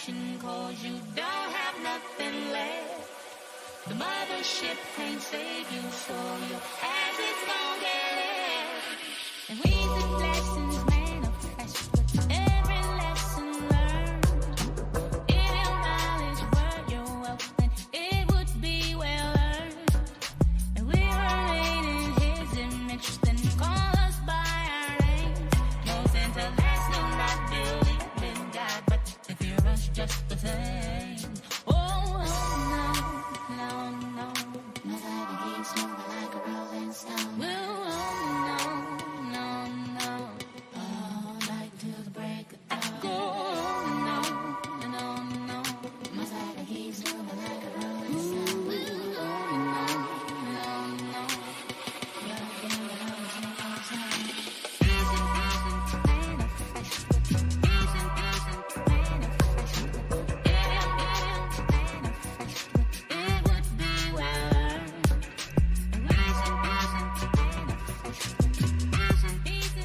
crashing 'cause you don't have nothing left. The mothership can't save you, so your ass is gon' get left. And we the lessons manifest with every lesson learned. If your knowledge were your wealth, then it would be well earned. And we were made in his image, then call us by our names. No sense of last, no, not believe in God, but if you rush just the same. Oh, no, no, no. My body keeps moving like a rolling stone. Oh, no, no, no. All night till the break of dawn. Oh, no, no, no. My body keeps moving like a rolling stone. Oh, no, no, no. You're getting the hoes in the outside. Easy, easy, manifest. Easy, easy, manifest. It would be well earned. Easy, easy, manifest. Easy, easy,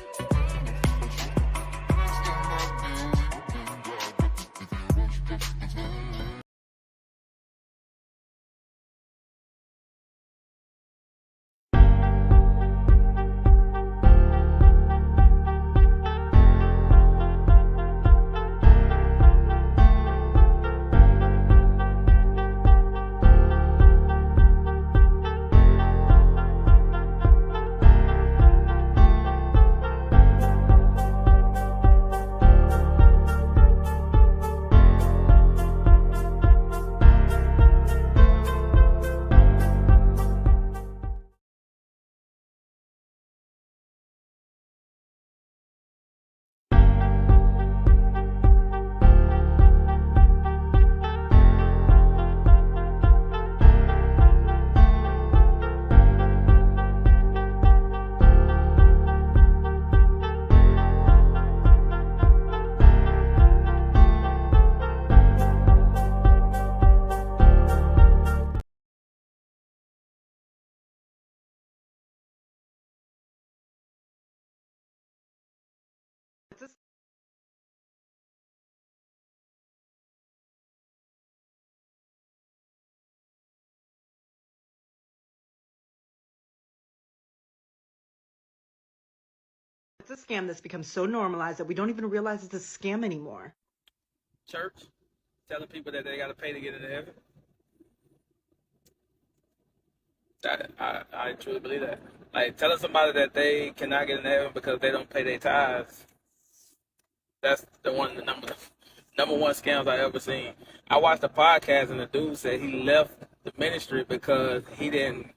It's a scam that's become so normalized that we don't even realize it's a scam anymore. Church, telling people that they got to pay to get into heaven. I truly believe that. Like, telling somebody that they cannot get into heaven because they don't pay their tithes, that's the number one scams I ever seen. I watched a podcast and the dude said he left the ministry because he didn't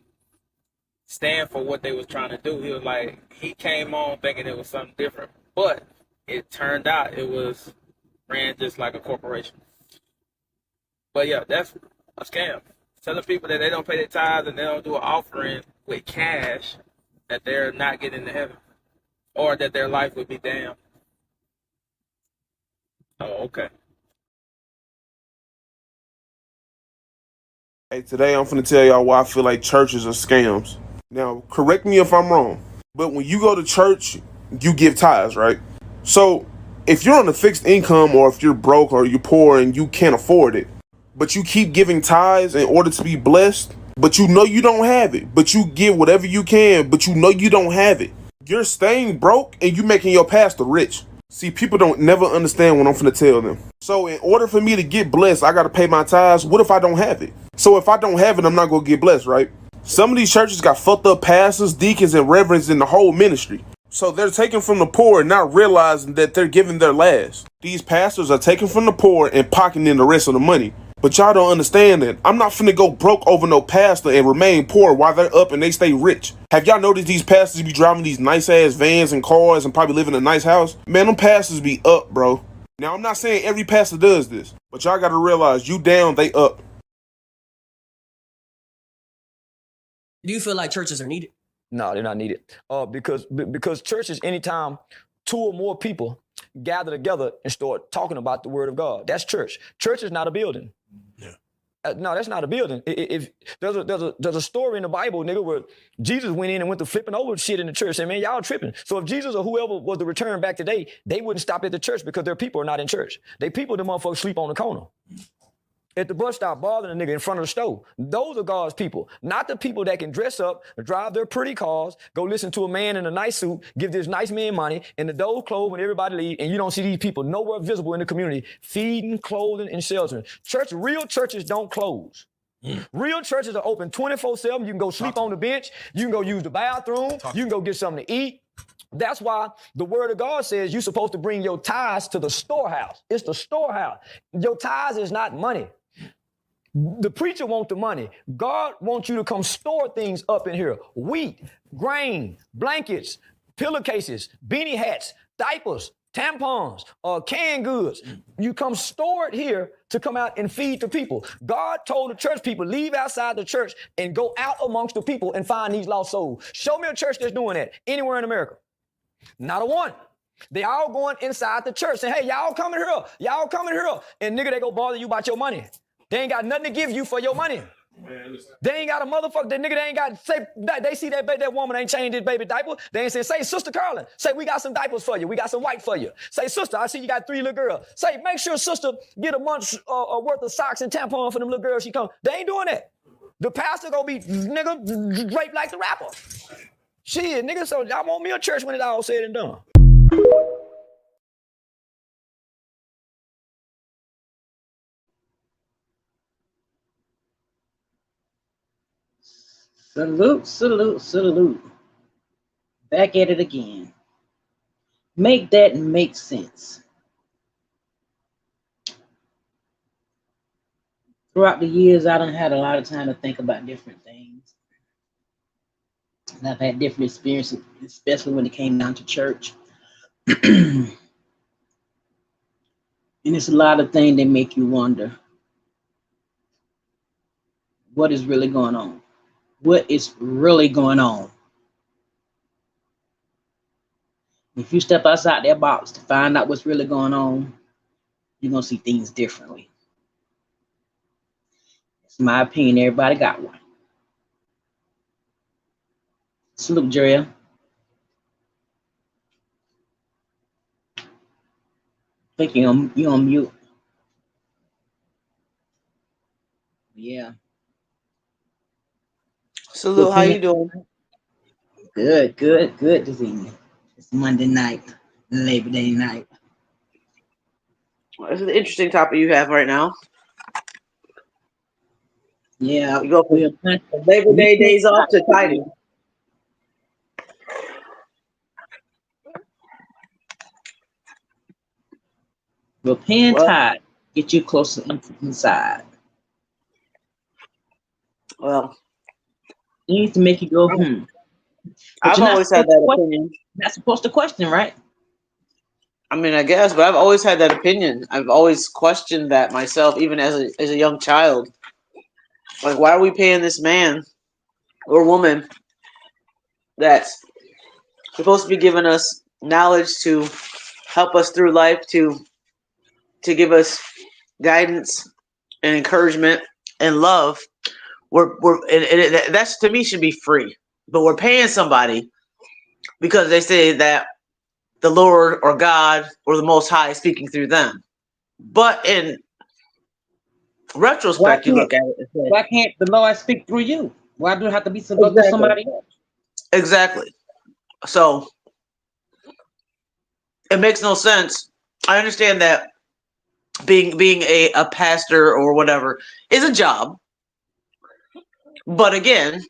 stand for what they was trying to do. He was like, he came on thinking it was something different, but it turned out it was ran just like a corporation. But yeah, that's a scam. Telling people that they don't pay their tithes and they don't do an offering with cash, that they're not getting to heaven, or that their life would be damned. Oh, okay. Hey, today I'm finna tell y'all why I feel like churches are scams. Now, correct me if I'm wrong, but when you go to church, you give tithes, right? So, if you're on a fixed income or if you're broke or you're poor and you can't afford it, but you keep giving tithes in order to be blessed, but you know you don't have it, but you give whatever you can, but you know you don't have it, you're staying broke and you making your pastor rich. See, people don't never understand what I'm finna tell them. So in order for me to get blessed, I gotta pay my tithes. What if I don't have it? So if I don't have it, I'm not gonna get blessed, right? Some of these churches got fucked up pastors, deacons, and reverends in the whole ministry. So they're taking from the poor and not realizing that they're giving their last. These pastors are taking from the poor and pocketing the rest of the money. But y'all don't understand that. I'm not finna go broke over no pastor and remain poor while they're up and they stay rich. Have y'all noticed these pastors be driving these nice ass vans and cars and probably live in a nice house? Man, them pastors be up, bro. Now, I'm not saying every pastor does this, but y'all gotta realize you down, they up. Do you feel like churches are needed? No, they're not needed. Because churches, anytime 2 or more people gather together and start talking about the word of God, that's church. Church is not a building. Yeah. No, that's not a building. If there's a story in the Bible, nigga, where Jesus went in and went to flipping over shit in the church. And man, y'all tripping. So if Jesus or whoever was to return back today, they wouldn't stop at the church because their people are not in church. They people, the motherfuckers sleep on the corner. At the bus stop, bothering a nigga in front of the store. Those are God's people, not the people that can dress up, drive their pretty cars, go listen to a man in a nice suit, give this nice man money, and the doors close when everybody leaves, and you don't see these people nowhere visible in the community, feeding, clothing, and sheltering. Real churches don't close. Real churches are open 24/7. You can go sleep on the bench. You can go use the bathroom. You can go get something to eat. That's why the word of God says you're supposed to bring your tithes to the storehouse. It's the storehouse. Your tithes is not money. The preacher wants the money. God wants you to come store things up in here. Wheat, grain, blankets, pillowcases, beanie hats, diapers, tampons, canned goods. You come store it here to come out and feed the people. God told the church people, leave outside the church and go out amongst the people and find these lost souls. Show me a church that's doing that anywhere in America. Not a one. They all going inside the church saying, hey, y'all coming here. Y'all coming here. And nigga, they go bother you about your money. They ain't got nothing to give you for your money. They ain't got a motherfucker. That nigga, they ain't got, say, they see that woman ain't changed his baby diaper. They ain't say, Sister Carlin, say, we got some diapers for you. We got some white for you. Say, sister, I see you got 3 little girls. Say, make sure sister get a month's worth of socks and tampons for them little girls she come. They ain't doing that. The pastor gonna be, nigga, draped like the rapper. Shit, nigga, so y'all want me a church when it's all said and done. Salute, salute, salute. Back at it again. Make that make sense. Throughout the years, I done had a lot of time to think about different things. And I've had different experiences, especially when it came down to church. And it's a lot of things that make you wonder what is really going on. What is really going on? If you step outside that box to find out what's really going on, you're going to see things differently. It's my opinion. Everybody got one. Salute, Drea. I think you're on mute. Yeah. Salute, how you doing? Good this evening. It's Monday night, Labor Day night. Well, it's an interesting topic you have right now. Yeah. We go from Labor Day days off to tithing. Well, paying tithe get you closer inside. Well, it needs to make you go, I've always had that opinion. That's supposed to question, right? I mean, I guess, but I've always had that opinion. I've always questioned that myself, even as a young child. Like, why are we paying this man or woman that's supposed to be giving us knowledge to help us through life, to give us guidance and encouragement and love? That's, to me, should be free. But we're paying somebody because they say that the Lord or God or the Most High is speaking through them. But in retrospect, you look at it and say, why can't the Lord speak through you? Why do it have to be somebody else? Exactly. So it makes no sense. I understand that being a pastor or whatever is a job. But again,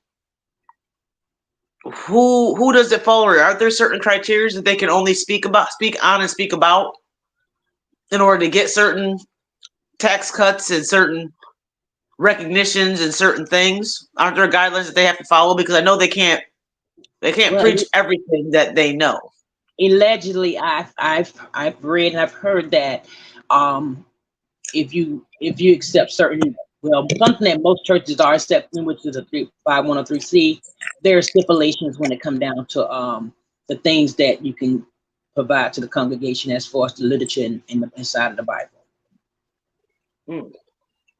who does it fall under? Aren't there certain criteria that they can only speak on and speak about in order to get certain tax cuts and certain recognitions and certain things? Aren't there guidelines that they have to follow? Because I know they can't preach everything that they know. Allegedly, I've read and I've heard that if you accept certain, something that most churches are accepting, which is a 5103C, there are stipulations when it comes down to the things that you can provide to the congregation as far as the literature inside of the Bible.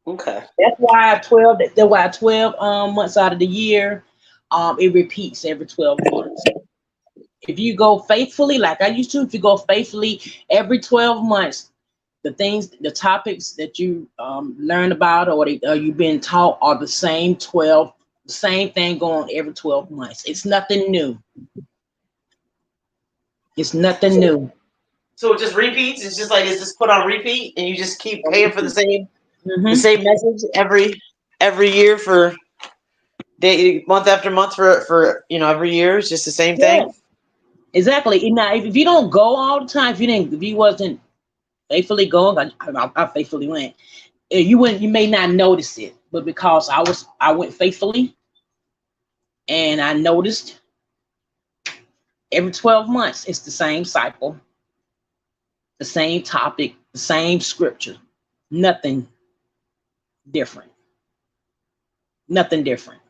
Okay. That's why 12. That's why 12 months out of the year, it repeats every 12 months. If you go faithfully, like I used to, if you go faithfully every 12 months, the things, the topics that you learn about or you've been taught are the same 12, same thing going every 12 months. It's nothing new. It's nothing new. So it just repeats. It's just like it's just put on repeat, and you just keep paying for the same message every year for month after month for every year. It's just the same Yeah, thing. exactly. Now, if you don't go all the time, if you wasn't faithfully going, I faithfully went. You may not notice it, but because I went faithfully, and I noticed every 12 months it's the same cycle, the same topic, the same scripture, nothing different, nothing different.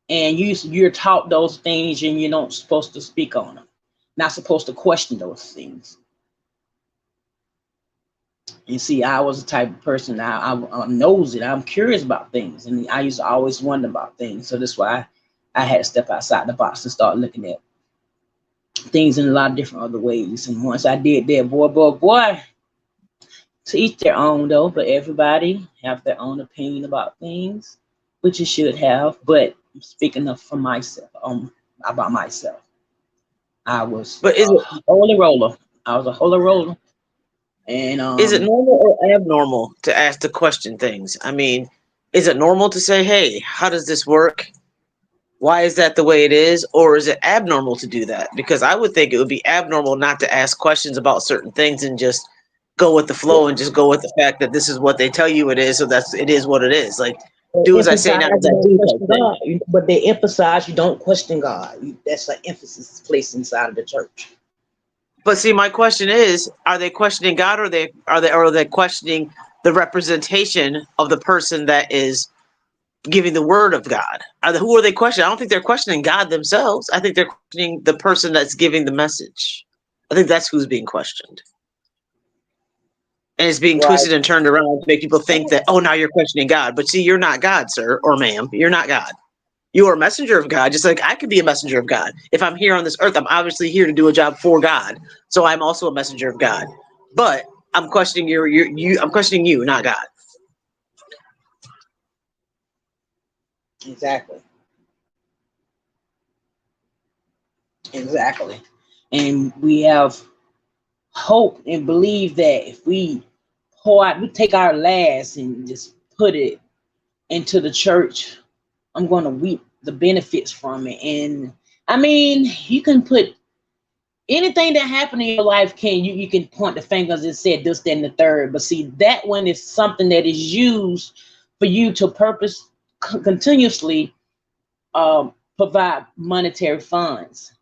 And you're taught those things, and you're not supposed to speak on them, not supposed to question those things. You see, I was the type of person, I'm nosy, I'm curious about things, and I used to always wonder about things. So that's why I had to step outside the box and start looking at things in a lot of different other ways. And once I did that, boy, to each their own though, but everybody have their own opinion about things, which you should have. But I'm speaking up for myself, about myself. I was But a holy roller. I was a holy roller. And is it normal or abnormal to ask to question things? I mean, is it normal to say, "Hey, how does this work? Why is that the way it is?" Or is it abnormal to do that? Because I would think it would be abnormal not to ask questions about certain things and just go with the flow and just go with the fact that this is what they tell you it is, so it is what it is. Like, they do as I say, emphasize not you as I don't do question type thing. God, but they emphasize you don't question God. That's an emphasis placed inside of the church. But see, my question is: are they questioning God, or are they questioning the representation of the person that is giving the word of God? Who are they questioning? I don't think they're questioning God themselves. I think they're questioning the person that's giving the message. I think that's who's being questioned. And it's being Right. twisted and turned around to make people think that, oh, now you're questioning God. But see, you're not God, sir or ma'am. You're not God. You are a messenger of God, just like I could be a messenger of God. If I'm here on this earth, I'm obviously here to do a job for God. So I'm also a messenger of God. But I'm questioning I'm questioning you, not God. Exactly. Exactly. And we have hope and believe that if we we take our last and just put it into the church, I'm going to reap the benefits from it. And I mean, you can put anything that happened in your life, you can point the fingers and say this, that, and the third. But see, that one is something that is used for you to continuously provide monetary funds.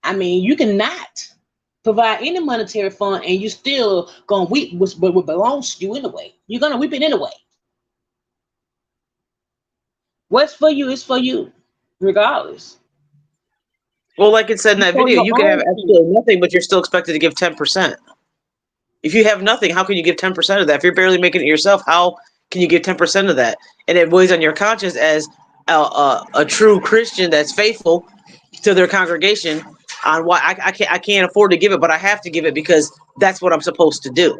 I mean, you cannot provide any monetary fund, and you still gonna weep what belongs to you anyway. You're gonna weep it anyway. What's for you is for you, regardless. Well, like it said in You that for video, your you can have own absolutely peace. nothing, but you're still expected to give 10%. If you have nothing, how can you give 10% of that? If you're barely making it yourself, how can you give 10% of that? And it weighs on your conscience as a true Christian that's faithful to their congregation on why I can't afford to give it, but I have to give it because that's what I'm supposed to do.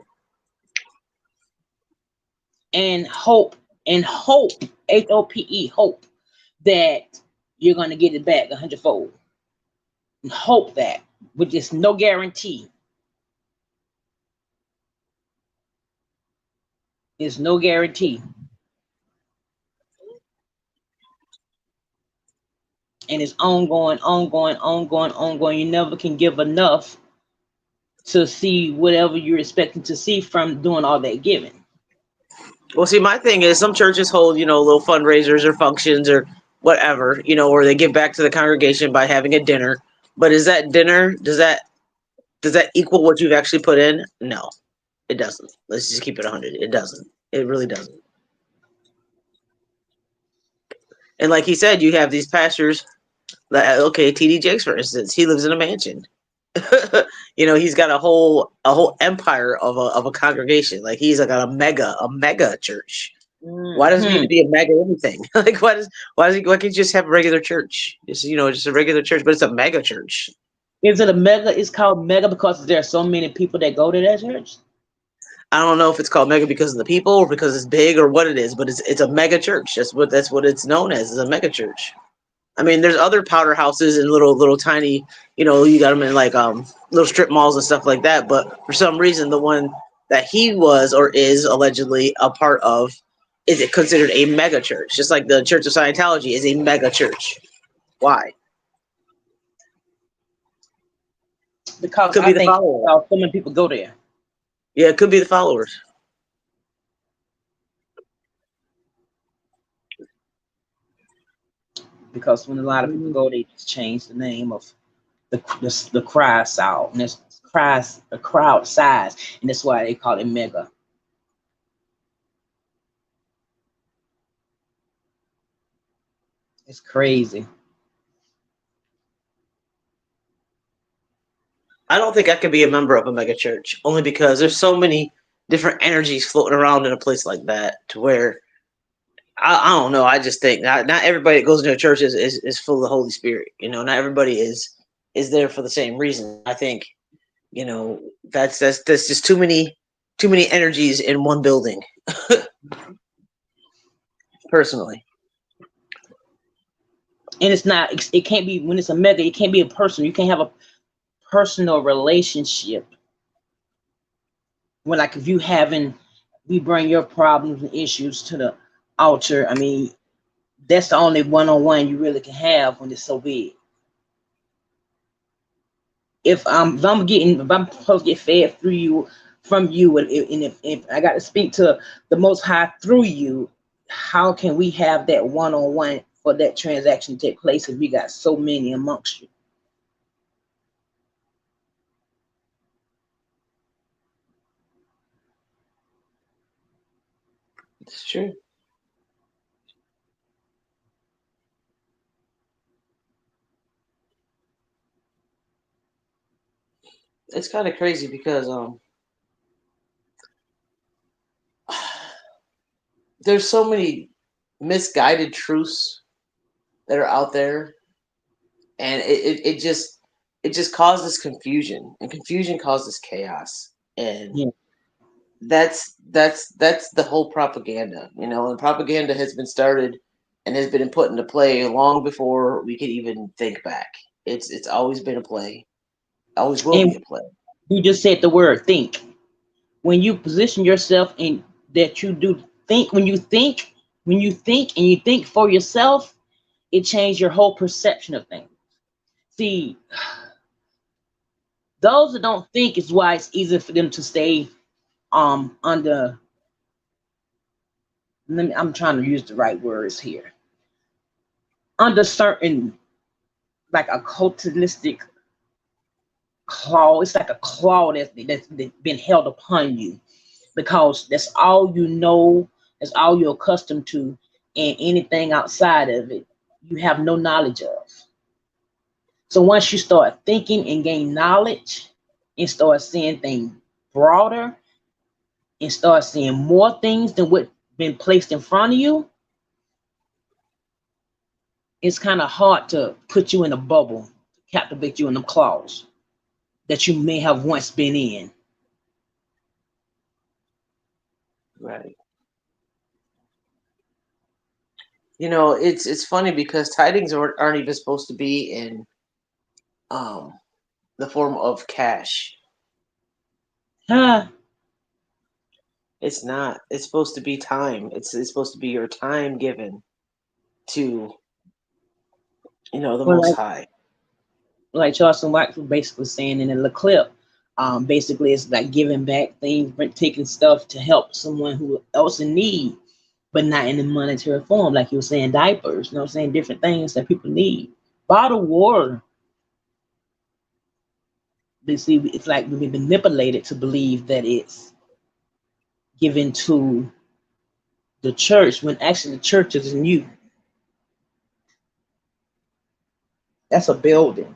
And hope, HOPE, hope that you're gonna get it back 100-fold. And hope that, with just no guarantee. There's no guarantee. And it's ongoing, ongoing, ongoing, ongoing. You never can give enough to see whatever you're expecting to see from doing all that giving. Well, see, my thing is some churches hold, little fundraisers or functions or whatever, or they give back to the congregation by having a dinner. But is that dinner, does that equal what you've actually put in? No, it doesn't. Let's just keep it 100. It doesn't. It really doesn't. And like he said, you have these pastors. Okay, TD Jakes, for instance, he lives in a mansion. He's got a whole empire of a congregation. Like he's like a mega church. Why does it need to be a mega anything? Like, why can't you just have a regular church? Just a regular church, but it's a mega church. Is it a mega? It's called mega because there are so many people that go to that church. I don't know if it's called mega because of the people or because it's big or what it is, but it's a mega church. That's what it's known as, is a mega church. I mean, there's other powder houses and little tiny, you got them in like little strip malls and stuff like that. But for some reason, the one that he was or is allegedly a part of is it considered a mega church, just like the Church of Scientology is a mega church. Why? Because Could I be the think followers. so many people go there. Yeah, it could be the followers. Because when a lot of people go, they just change the name of the crowd size, and the crowd size, and that's why they call it mega. It's crazy. I don't think I could be a member of a mega church, only because there's so many different energies floating around in a place like that to where I don't know. I just think not everybody that goes into a church is full of the Holy Spirit. Not everybody is there for the same reason. I think, that's just too many energies in one building. Personally. And it's not. It can't be when it's a mega. It can't be a person. You can't have a personal relationship. When like if we bring your problems and issues to the altar. I mean, that's the only one-on-one you really can have when it's so big. If I'm supposed to get fed through you, from you, and if I got to speak to the Most High through you, how can we have that one-on-one for that transaction to take place if we got so many amongst you? It's true. It's kind of crazy because there's so many misguided truths that are out there, and it just causes confusion, and confusion causes chaos, and Yeah. that's the whole propaganda, and propaganda has been started and has been put into play long before we could even think back. It's always been a play, always will And be a play. you just said the word think. When you position yourself in that you do think, when you think and you think for yourself, it changes your whole perception of things. See, those that don't think is why it's easier for them to stay under, I'm trying to use the right words here, under certain, like a cultistic claw. It's like a claw that's been held upon you because that's all you know, that's all you're accustomed to, and anything outside of it you have no knowledge of. So once you start thinking and gain knowledge and start seeing things broader and start seeing more things than what been placed in front of you, it's kind of hard to put you in a bubble, captivate you in the claws that you may have once been in. Right. It's funny because tidings aren't even supposed to be in um the form of cash. Huh. It's not. It's supposed to be time. It's supposed to be your time given to the Well, Most High. like Charleston White was basically saying in the clip, basically it's like giving back things, taking stuff to help someone who else in need, but not in a monetary form, like you were saying, diapers, saying, different things that people need, bottled water. They see it's like we've been manipulated to believe that it's given to the church when actually the church is in you. That's a building.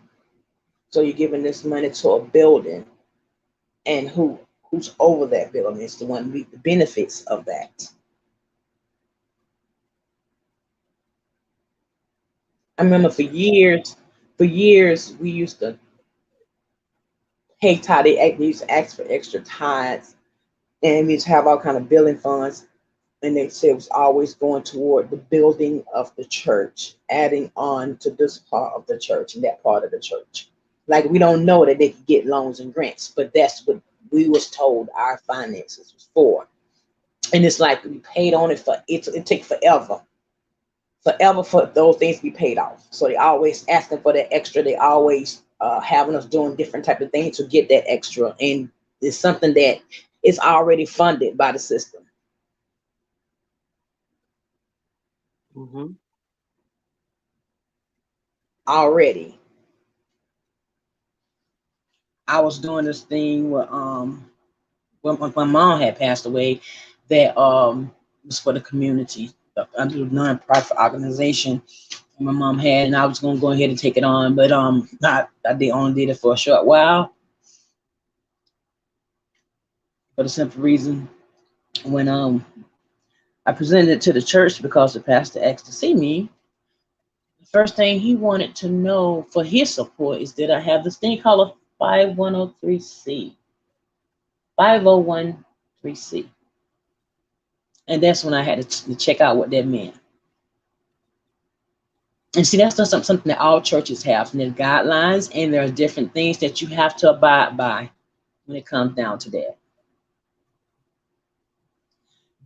So you're giving this money to a building, and who's over that building is the one reap the benefits of that. I remember for years we used to pay tithe. They used to ask for extra tithes, and we used to have all kind of building funds. And they said it was always going toward the building of the church, adding on to this part of the church and that part of the church. Like we don't know that they could get loans and grants, but that's what we was told our finances was for. And it's like we paid on it for it take forever for those things to be paid off. So they always asking for that extra. They always having us doing different type of things to get that extra, and it's something that is already funded by the system Mm-hmm. already. I was doing this thing where when my mom had passed away, that was for the community under a non-profit organization my mom had, and I was gonna go ahead and take it on, but I did only did it for a short while for the simple reason when I presented it to the church because the pastor asked to see me. The first thing he wanted to know for his support is that I have this thing called a 5103C, 5013C. And that's when I had to check out what that meant. And see, that's not something that all churches have. And there's guidelines, and there are different things that you have to abide by when it comes down to that.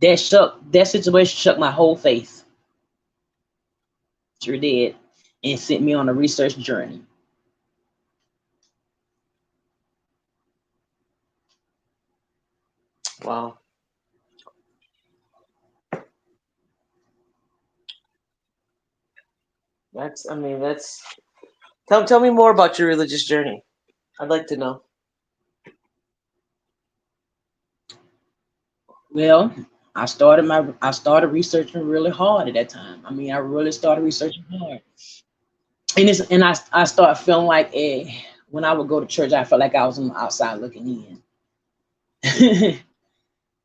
That situation shook my whole faith. Sure did. And sent me on a research journey. Wow. That's tell me more about your religious journey. I'd like to know. Well, I started researching really hard at that time. I mean, I really started researching hard. And I started feeling like when I would go to church, I felt like I was on the outside looking in.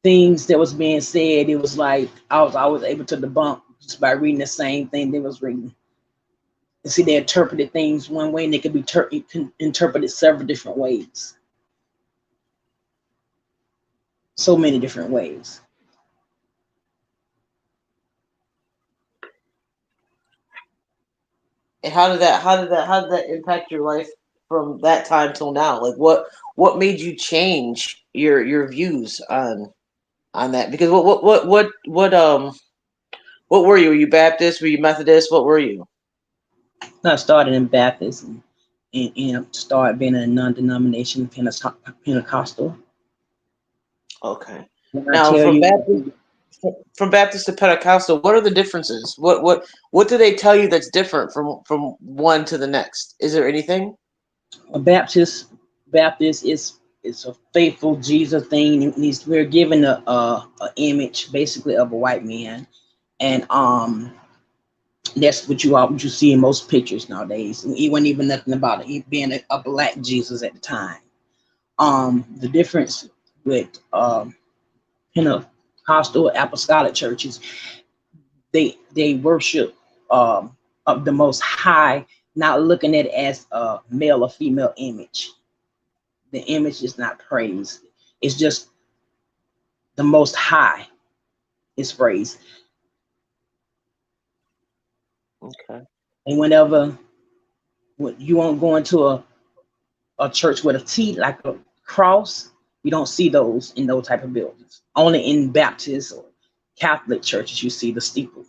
Things that was being said, it was like I was always able to debunk just by reading the same thing they was reading. And see, they interpreted things one way, and they could be interpreted several different ways. So many different ways. And how did that impact your life from that time till now? Like what made you change your views on that? Because what were you? Were you Baptist? Were you Methodist? What were you? I started in Baptist and started being a non-denomination Pentecostal. Okay. When I Now tell you, from Baptist to Pentecostal, what are the differences? What do they tell you that's different from one to the next? Is there anything? a Baptist is a faithful Jesus thing. And we're given a image basically of a white man, and that's what you see in most pictures nowadays. And it wasn't even nothing about it being a black Jesus at the time. The difference with Pentecostal apostolic churches, they worship of the Most High, not looking at it as a male or female image. The image is not praised. It's just the Most High is praised. Okay. And whenever you won't go into a church with a T like a cross, you don't see those in those type of buildings. Only in Baptist or Catholic churches you see the steeple.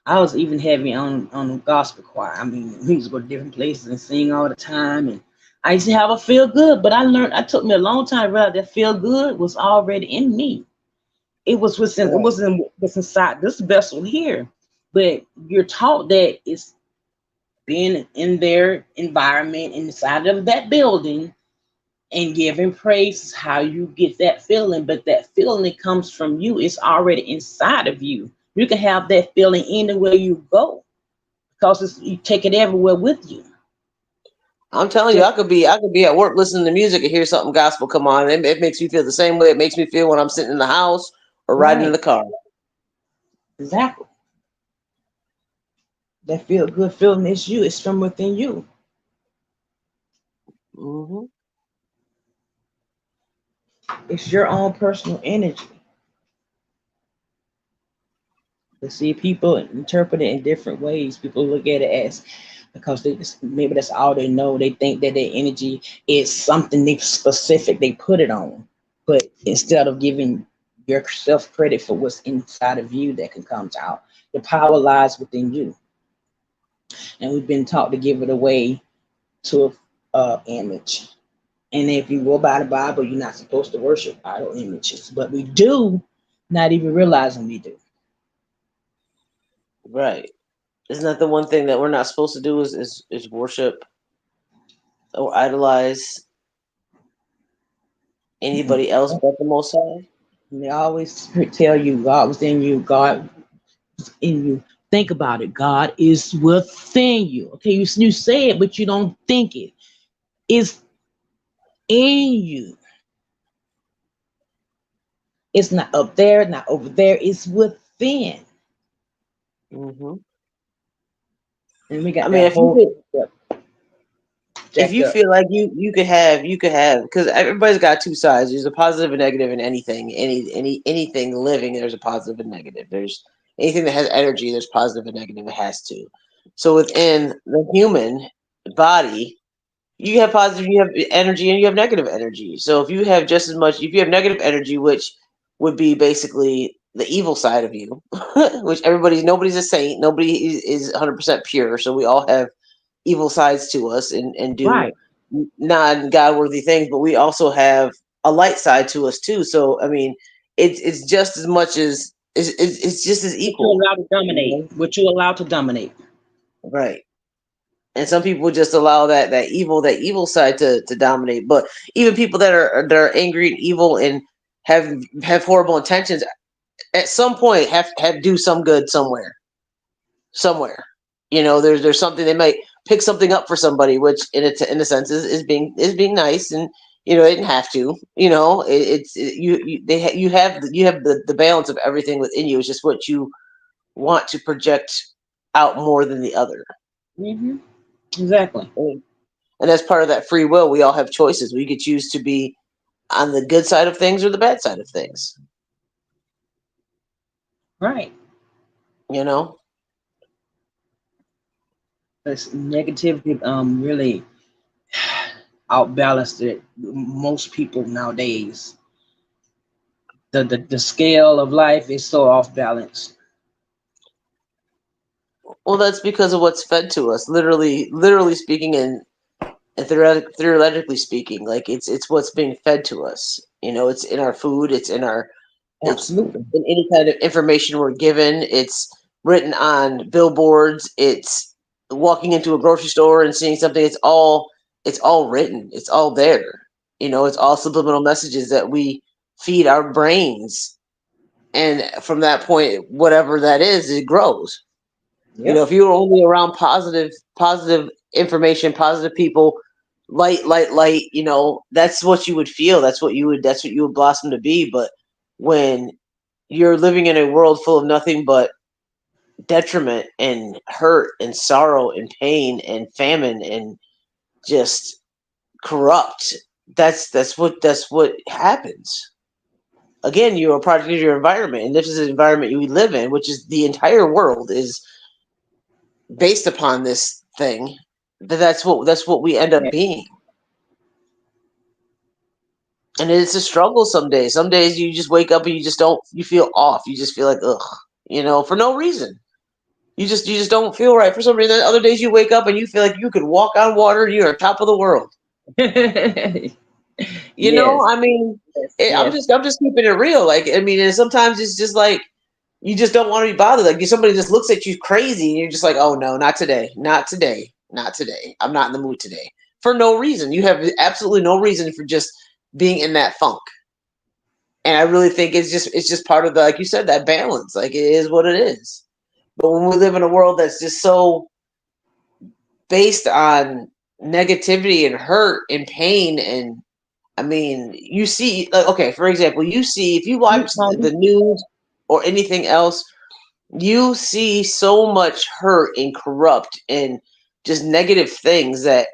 I was even heavy on the gospel choir. I mean, we used to go to different places and sing all the time, and I used to have a feel good. But I learned. It took me a long time to realize that feel good was already in me. It was within. It Right. wasn't what's inside this vessel here. But you're taught that it's being in their environment inside of that building and giving praise is how you get that feeling. But that feeling comes from you. It's already inside of you. You can have that feeling anywhere you go because you take it everywhere with you. I'm telling you, Just I could be at work listening to music and hear something gospel come on. It makes me feel the same way it makes me feel when I'm sitting in the house or riding in right, the car. exactly. That feel good feeling is you. It's from within you. Hmm. It's your own personal energy. But see, people interpret it in different ways. People look at it as because they just, maybe that's all they know. They think that their energy is something they specific they put it on. But instead of giving yourself credit for what's inside of you that can come out, the power lies within you. And we've been taught to give it away to a image. And if you go by the Bible, you're not supposed to worship idol images, but we do, not even realizing we do. Right. Isn't that the one thing that we're not supposed to do is worship or idolize anybody else but the Most High? And they always tell you God was in you, God is in you. Think about it. God is within you. Okay, you say it, but you don't think it. It's in you. It's not up there, not over there. It's within. Hmm. And we I got mean, that if you whole could, if jacked you up. feel like you could have, because everybody's got two sides. There's a positive and negative in anything. Anything living, there's a positive and negative. There's anything that has energy. There's positive and negative. It has to. So within the human body, you have positive, you have energy, and you have negative energy. So if you have just as much, if you have negative energy, which would be basically the evil side of you, which nobody's a saint, nobody is 100% pure. So we all have evil sides to us and do Right. non God worthy things, but we also have a light side to us too. So I mean, it's just as much as it's just as What you equal, allow to you dominate. know? What you allow to dominate. Right. And some people just allow that evil side to dominate. But even people that are angry and evil and have horrible intentions, at some point have do some good somewhere. There's something they might pick something up for somebody, which in a sense is being nice, and they didn't have to. You have the balance of everything within you. It's just what you want to project out more than the other. Hmm. Exactly. And as part of that free will, we all have choices. We could choose to be on the good side of things or the bad side of things. Right. You know? This negativity really outbalanced it. Most people nowadays. The scale of life is so off balance. Well, that's because of what's fed to us. Literally speaking, and theoretically speaking, like it's what's being fed to us. It's in our food. It's Absolutely. in any kind of information we're given. It's written on billboards. It's walking into a grocery store and seeing something. It's all written. It's all there. It's all subliminal messages that we feed our brains, and from that point, whatever that is, it grows. Yep. If you were only around positive information, positive people, light, that's what you would feel. That's what you would blossom to be. But when you're living in a world full of nothing but detriment and hurt and sorrow and pain and famine and just corrupt, that's what happens. Again, you're a product of your environment, and this is the environment you live in, which is the entire world is based upon this thing. That's what we end up being. And it's a struggle some days. Some days you just wake up and you feel off. You just feel like ugh, for no reason. You just don't feel right for some reason. Other days you wake up and you feel like you could walk on water and you're on top of the world. Yes. I mean, Yes. I'm Yes. just keeping it real. Like, I mean, and sometimes it's just like you just don't want to be bothered. Like somebody just looks at you crazy and you're just like, oh no, not today, not today, not today. I'm not in the mood today for no reason. You have absolutely no reason for just being in that funk. And I really think it's just part of the, like you said, that balance. Like it is what it is. But when we live in a world that's just so based on negativity and hurt and pain, and I mean, you see, okay, for example, you see if you You watch call me. the news or anything else, you see so much hurt and corrupt and just negative things and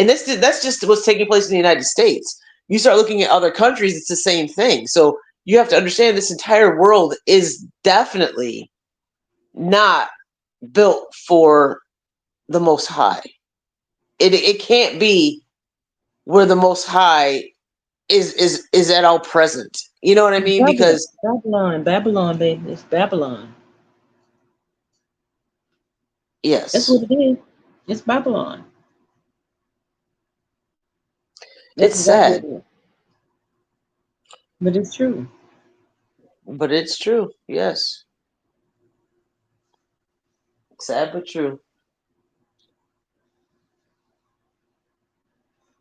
that's just what's taking place in the United States. You start looking at other countries, it's the same thing. So you have to understand this entire world is definitely not built for the Most High. It can't be where the Most High is at all present. You know what I mean? Babylon, Because Babylon, baby. It's Babylon. That's yes, what it is. It's Babylon. That's it's exactly what sad, it is. But it's true. but it's true. Yes, sad but true.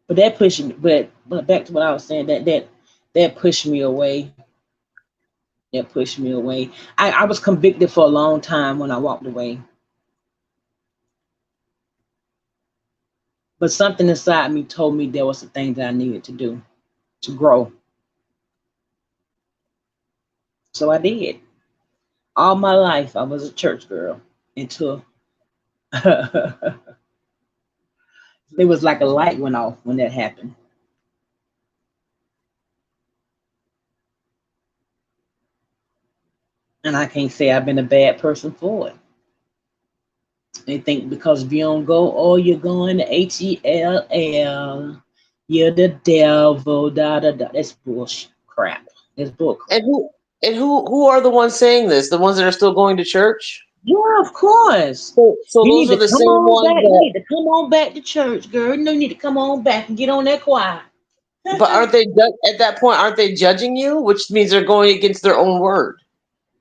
But that pushed me. But back to what I was saying. That pushed me away. That pushed me away. I was convicted for a long time when I walked away. But something inside me told me there was some things that I needed to do to grow. So I did. All my life, I was a church girl until it was like a light went off when that happened. And I can't say I've been a bad person for it. They think because if you don't go, oh, you're going to HELL, you're the devil, da da da. That's bullshit crap. That's bull crap. And who are the ones saying this? The ones that are still going to church? Yeah, of course. So You those need are to the come same on ones back. You that. need to come on back to church, girl. You know you need to come on back and get on that choir. But aren't they at that point? Aren't they judging you? Which means they're going against their own word.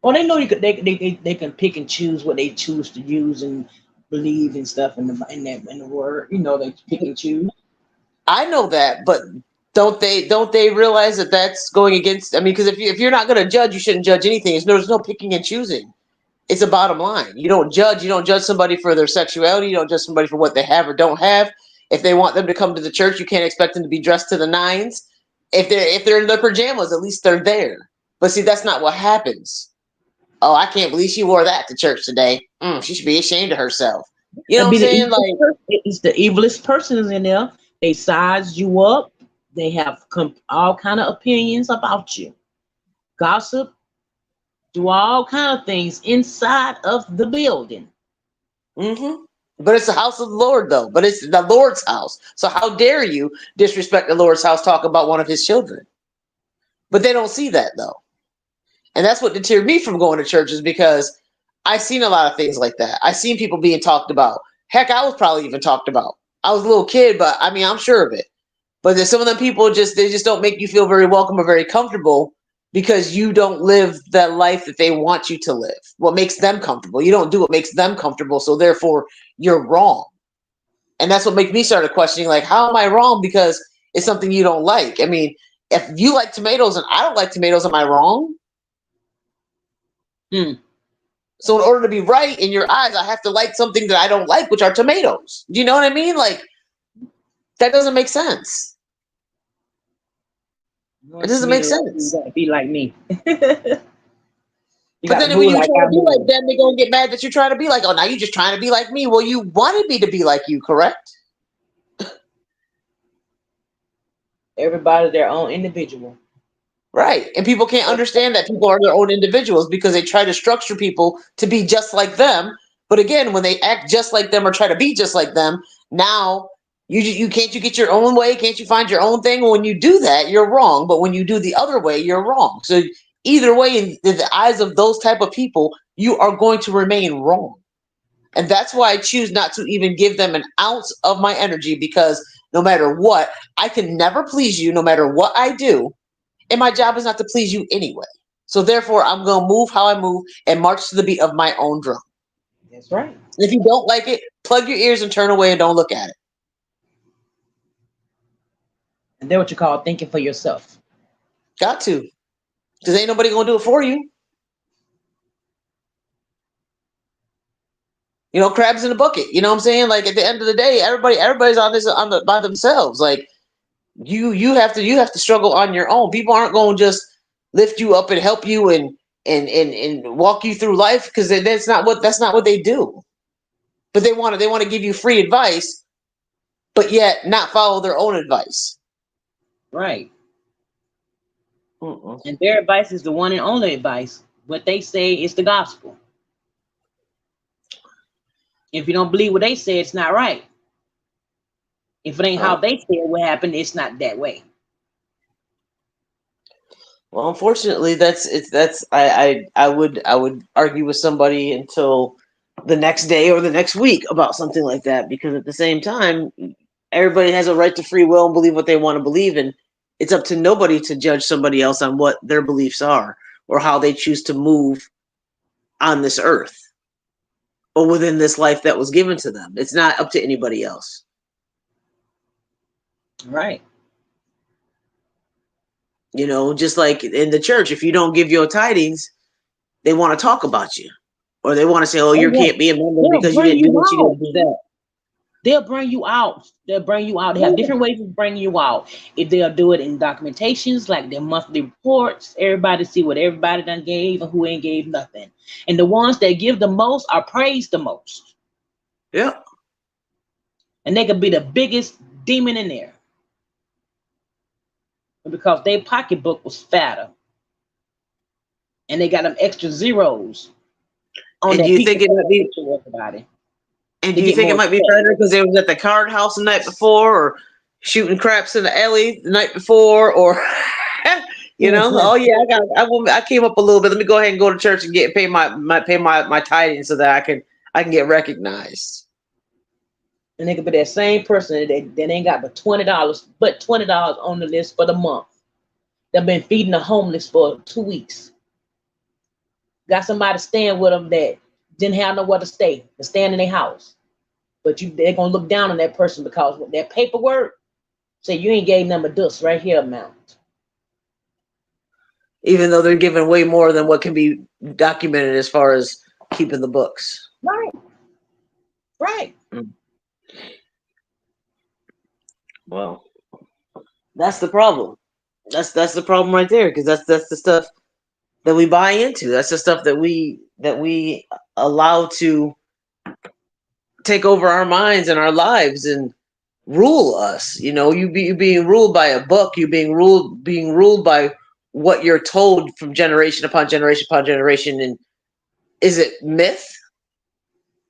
Well, they know they can pick and choose what they choose to use and believe and stuff in the word. You know, they pick and choose. I know that, but don't they realize that that's going against? I mean, because if you're not going to judge, you shouldn't judge anything. There's no picking and choosing. It's a bottom line. You don't judge. You don't judge somebody for their sexuality. You don't judge somebody for what they have or don't have. If they want them to come to the church, you can't expect them to be dressed to the nines. If they're in their pajamas, at least they're there. But see, that's not what happens. Oh, I can't believe she wore that to church today. She should be ashamed of herself. You know It'll what I'm be saying? Like, it's the evilest persons in there. They size you up. They have all kind of opinions about you. Gossip, do all kind of things inside of the building. mm-hmm. But it's the house of the Lord, though. But it's the Lord's house. So how dare you disrespect the Lord's house, talk about one of his children? But they don't see that, though. And that's what deterred me from going to churches because I seen a lot of things like that. I seen people being talked about. Heck, I was probably even talked about. I was a little kid, but I mean, I'm sure of it. But there's some of them people they just don't make you feel very welcome or very comfortable because you don't live the life that they want you to live. What makes them comfortable. You don't do what makes them comfortable, so therefore you're wrong. And that's what makes me start questioning, like, how am I wrong because it's something you don't like? I mean, if you like tomatoes and I don't like tomatoes, am I wrong? Hmm. So in order to be right in your eyes, I have to like something that I don't like, which are tomatoes. Do you know what I mean? Like, that doesn't make sense. It doesn't make You sense. gotta be like me. You But gotta then when move you like try I to be move. like them, they're gonna get mad that you're trying to be like, oh, now you're just trying to be like me. Well, you wanted me to be like you, correct? Everybody their own individual. Right. And people can't understand that people are their own individuals because they try to structure people to be just like them. But again, when they act just like them or try to be just like them, now you can't you get your own way? Can't you find your own thing? When you do that, you're wrong. But when you do the other way, you're wrong. So either way, in the eyes of those type of people, you are going to remain wrong. And that's why I choose not to even give them an ounce of my energy because no matter what, I can never please you no matter what I do. And my job is not to please you anyway. So therefore, I'm going to move how I move and march to the beat of my own drum. That's right. And if you don't like it, plug your ears and turn away and don't look at it. And they're what you call thinking for yourself. Got to. Because ain't nobody going to do it for you. You know, crabs in a bucket. You know what I'm saying? Like at the end of the day, everybody's on this by themselves. Like you have to struggle on your own. People aren't going to just lift you up and help you and and walk you through life, because that's not what they do. But they want to give you free advice, but yet not follow their own advice. Right. Mm-mm. And their advice is the one and only advice. What they say is the gospel. If you don't believe what they say, it's not right. If it ain't how they say it will happen, it's not that way. Well, unfortunately, I would argue with somebody until the next day or the next week about something like that, because at the same time, everybody has a right to free will and believe what they want to believe, and it's up to nobody to judge somebody else on what their beliefs are or how they choose to move on this earth or within this life that was given to them. It's not up to anybody else. Right. You know, just like in the church, if you don't give your tidings, they want to talk about you, or they want to say, "Oh, you can't be a member because you didn't do this, you didn't do that." They'll bring you out. They'll bring you out. They have different ways of bringing you out. If they'll do it in documentations, like their monthly reports, everybody see what everybody done gave and who ain't gave nothing. And the ones that give the most are praised the most. Yeah. And they could be the biggest demon in there. Because their pocketbook was fatter. And they got them extra zeros on And that do you piece think of it might be? everybody. And do you think it might be better because they was at the card house the night before, or shooting craps in the alley the night before, or you know, oh yeah, I came up a little bit. Let me go ahead and go to church and pay my tithing so that I can get recognized. And they could be that same person that ain't got but $20 on the list for the month. They've been feeding the homeless for 2 weeks. Got somebody staying with them that didn't have nowhere to stay, to stand in their house. But they're gonna look down on that person because their paperwork say you ain't gave them a dust right here amount. Even though they're giving way more than what can be documented as far as keeping the books. Right. Right. Well, that's the problem. That's the problem right there, because that's the stuff that we buy into. That's the stuff that we allow to take over our minds and our lives and rule us. You know, you being ruled by a book. You being ruled by what you're told from generation upon generation upon generation. And is it myth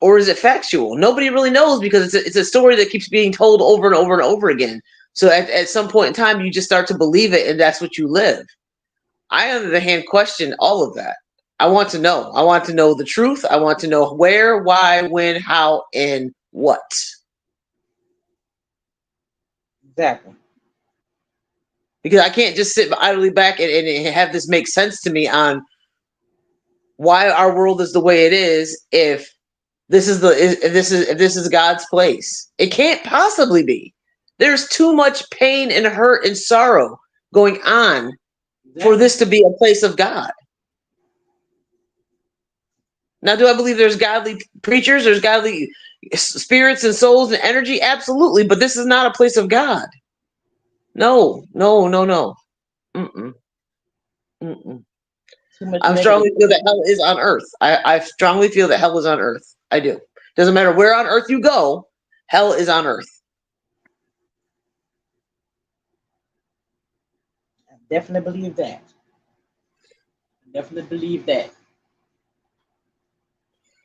or is it factual? Nobody really knows, because it's a story that keeps being told over and over and over again. So at some point in time, you just start to believe it, and that's what you live. I, on the other hand, question all of that. I want to know. I want to know the truth. I want to know where, why, when, how, and what. Exactly. Because I can't just sit idly back and have this make sense to me on why our world is the way it is if this is God's place. It can't possibly be. There's too much pain and hurt and sorrow going on for this to be a place of God. Now, do I believe there's godly preachers, there's godly spirits and souls and energy? Absolutely, but this is not a place of God. No. Mm-mm. I strongly feel that hell is on earth. I strongly feel that hell is on earth. I do. Doesn't matter where on earth you go, hell is on earth. I definitely believe that.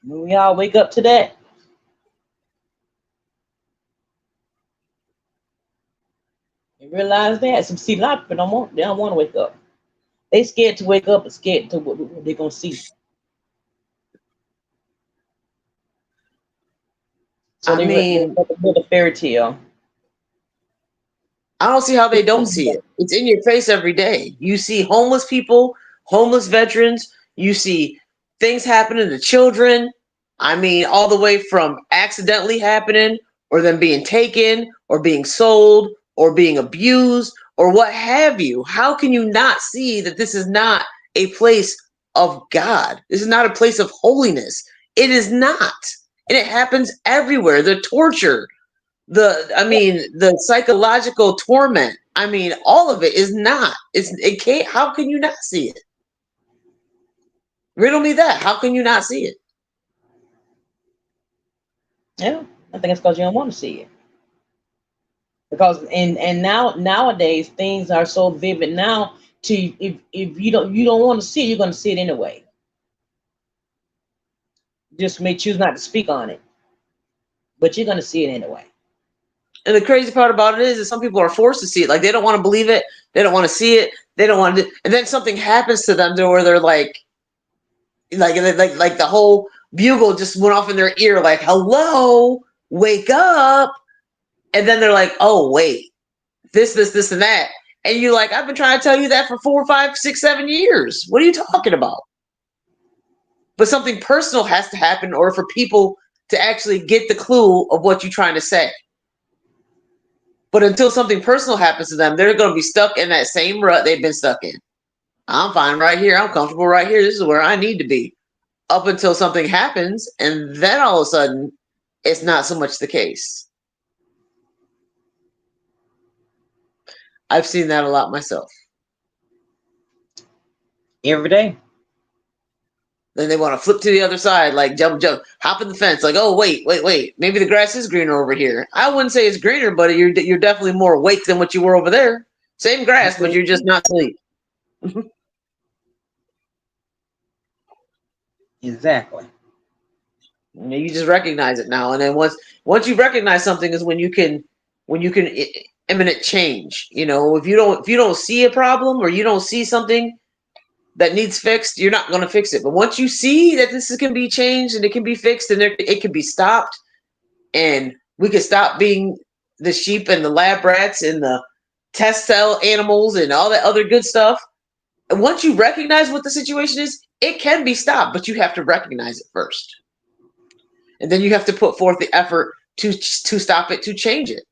When we all wake up to that, and realize that. See, a lot of people they don't want to wake up. They scared to wake up and scared to what they're gonna see. So they build a fairy tale. I don't see how they don't see it. It's in your face every day. You see homeless people, homeless veterans. You see things happening to children. I mean, all the way from accidentally happening, or them being taken, or being sold, or being abused, or what have you. How can you not see that this is not a place of God? This is not a place of holiness. It is not. And it happens everywhere. The torture, the psychological torment. I mean, all of it is not. It can't. How can you not see it? Riddle me that. How can you not see it? Yeah, I think it's because you don't want to see it. Because and nowadays things are so vivid now. To if you don't want to see it, you're going to see it anyway. Just may choose not to speak on it, but you're going to see it anyway. And the crazy part about it is that some people are forced to see it. Like they don't want to believe it. They don't want to see it. They don't want to. And then something happens to them to where they're like the whole bugle just went off in their ear. Like, hello, wake up. And then they're like, oh wait, this, and that. And you're like, I've been trying to tell you that for 4, 5, 6, 7 years. What are you talking about? But something personal has to happen in order for people to actually get the clue of what you're trying to say. But until something personal happens to them, they're going to be stuck in that same rut they've been stuck in. I'm fine right here. I'm comfortable right here. This is where I need to be. Up until something happens, and then all of a sudden, it's not so much the case. I've seen that a lot myself. Every day. Then they want to flip to the other side, like jump, hop in the fence. Like, oh, wait. Maybe the grass is greener over here. I wouldn't say it's greener, but you're definitely more awake than what you were over there. Same grass, but you're just not asleep. Exactly. You just recognize it now, and then once you recognize something is when you can imminent change. You know, if you don't see a problem or you don't see something that needs fixed, you're not going to fix it. But once you see that this can be changed and it can be fixed and it can be stopped, and we can stop being the sheep and the lab rats and the test cell animals and all that other good stuff. And once you recognize what the situation is, it can be stopped, but you have to recognize it first. And then you have to put forth the effort to stop it, to change it.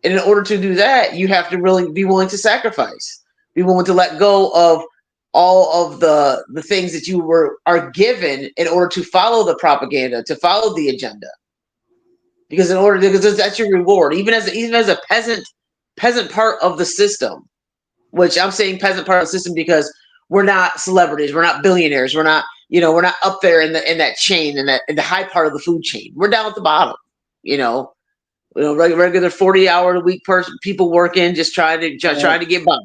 And in order to do that, you have to really be willing to sacrifice, be willing to let go of all of the things that you are given in order to follow the propaganda, to follow the agenda. Because that's your reward, even as a peasant part of the system, which I'm saying peasant part of the system because we're not celebrities, we're not billionaires, we're not up there in that chain, in the high part of the food chain. We're down at the bottom, regular 40-hour a week people working, just trying to get by.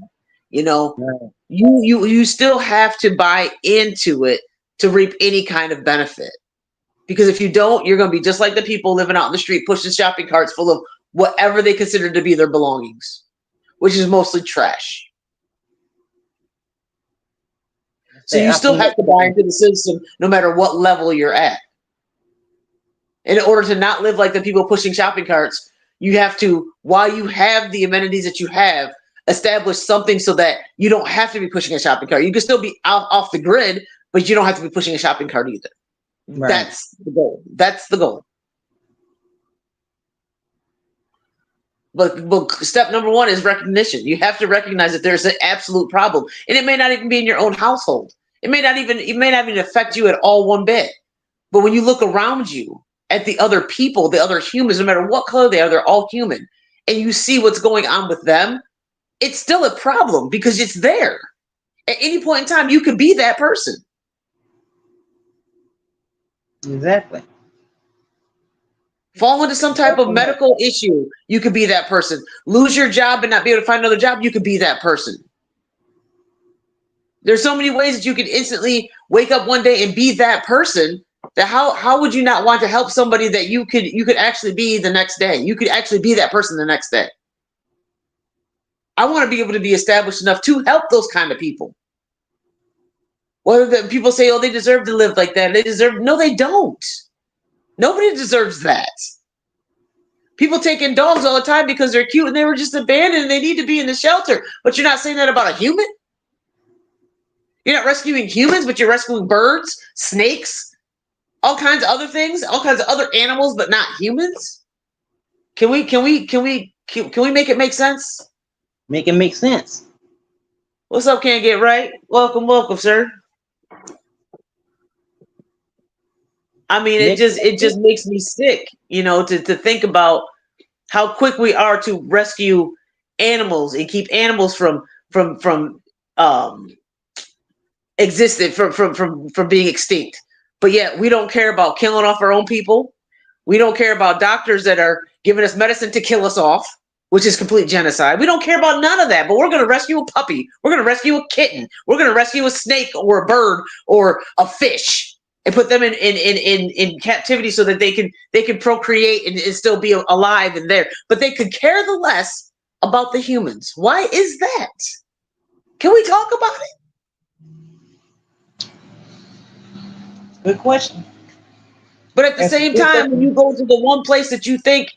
Right. You still have to buy into it to reap any kind of benefit. Because if you don't, you're going to be just like the people living out in the street, pushing shopping carts full of whatever they consider to be their belongings, which is mostly trash. So you still have to buy into the system no matter what level you're at. In order to not live like the people pushing shopping carts, you have to, while you have the amenities that you have, establish something so that you don't have to be pushing a shopping cart. You can still be off the grid, but you don't have to be pushing a shopping cart either. Right. That's the goal. But step number one is recognition. You have to recognize that there's an absolute problem, and it may not even be in your own household. It may not even affect you at all one bit. But when you look around you at the other people, the other humans, no matter what color they are, they're all human, and you see what's going on with them, it's still a problem because it's there. At any point in time, you could be that person. Exactly. Fall into some type of medical issue, you could be that person. Lose your job and not be able to find another job, you could be that person. There's so many ways that you could instantly wake up one day and be that person. That how would you not want to help somebody that you could actually be the next day? You could actually be that person the next day. I want to be able to be established enough to help those kind of people. Whether the people say, oh, they deserve to live like that. No, they don't. Nobody deserves that. People take in dogs all the time because they're cute and they were just abandoned and they need to be in the shelter. But you're not saying that about a human? You're not rescuing humans, but you're rescuing birds, snakes, all kinds of other things, all kinds of other animals, but not humans? Can we make it make sense? Make it make sense. What's up, Can't Get Right? Welcome, sir. I mean, it just makes me sick, to think about how quick we are to rescue animals and keep animals from existed from being extinct. But yet we don't care about killing off our own people. We don't care about doctors that are giving us medicine to kill us off, which is complete genocide. We don't care about none of that, but we're going to rescue a puppy. We're going to rescue a kitten. We're going to rescue a snake or a bird or a fish and put them in captivity so that they can procreate and still be alive and there. But they could care the less about the humans. Why is that? Can we talk about it? Good question. But at the same time, when you go to the one place that you think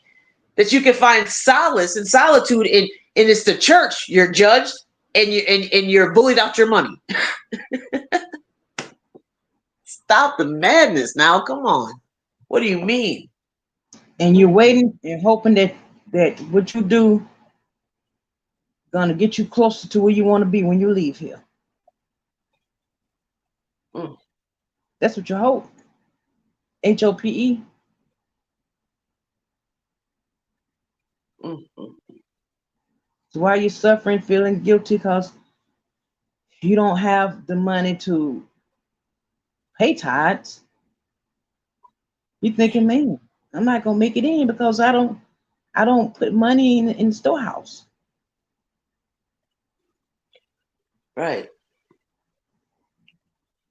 that you can find solace and solitude in it's the church, you're judged and you're bullied out your money. Stop the madness now. Come on. What do you mean? And you're waiting and hoping that what you do gonna get you closer to where you want to be when you leave here. That's what you hope. HOPE. So why are you suffering, feeling guilty because you don't have the money to pay tithes? You're thinking, man, I'm not gonna make it in because I don't put money in the storehouse. Right.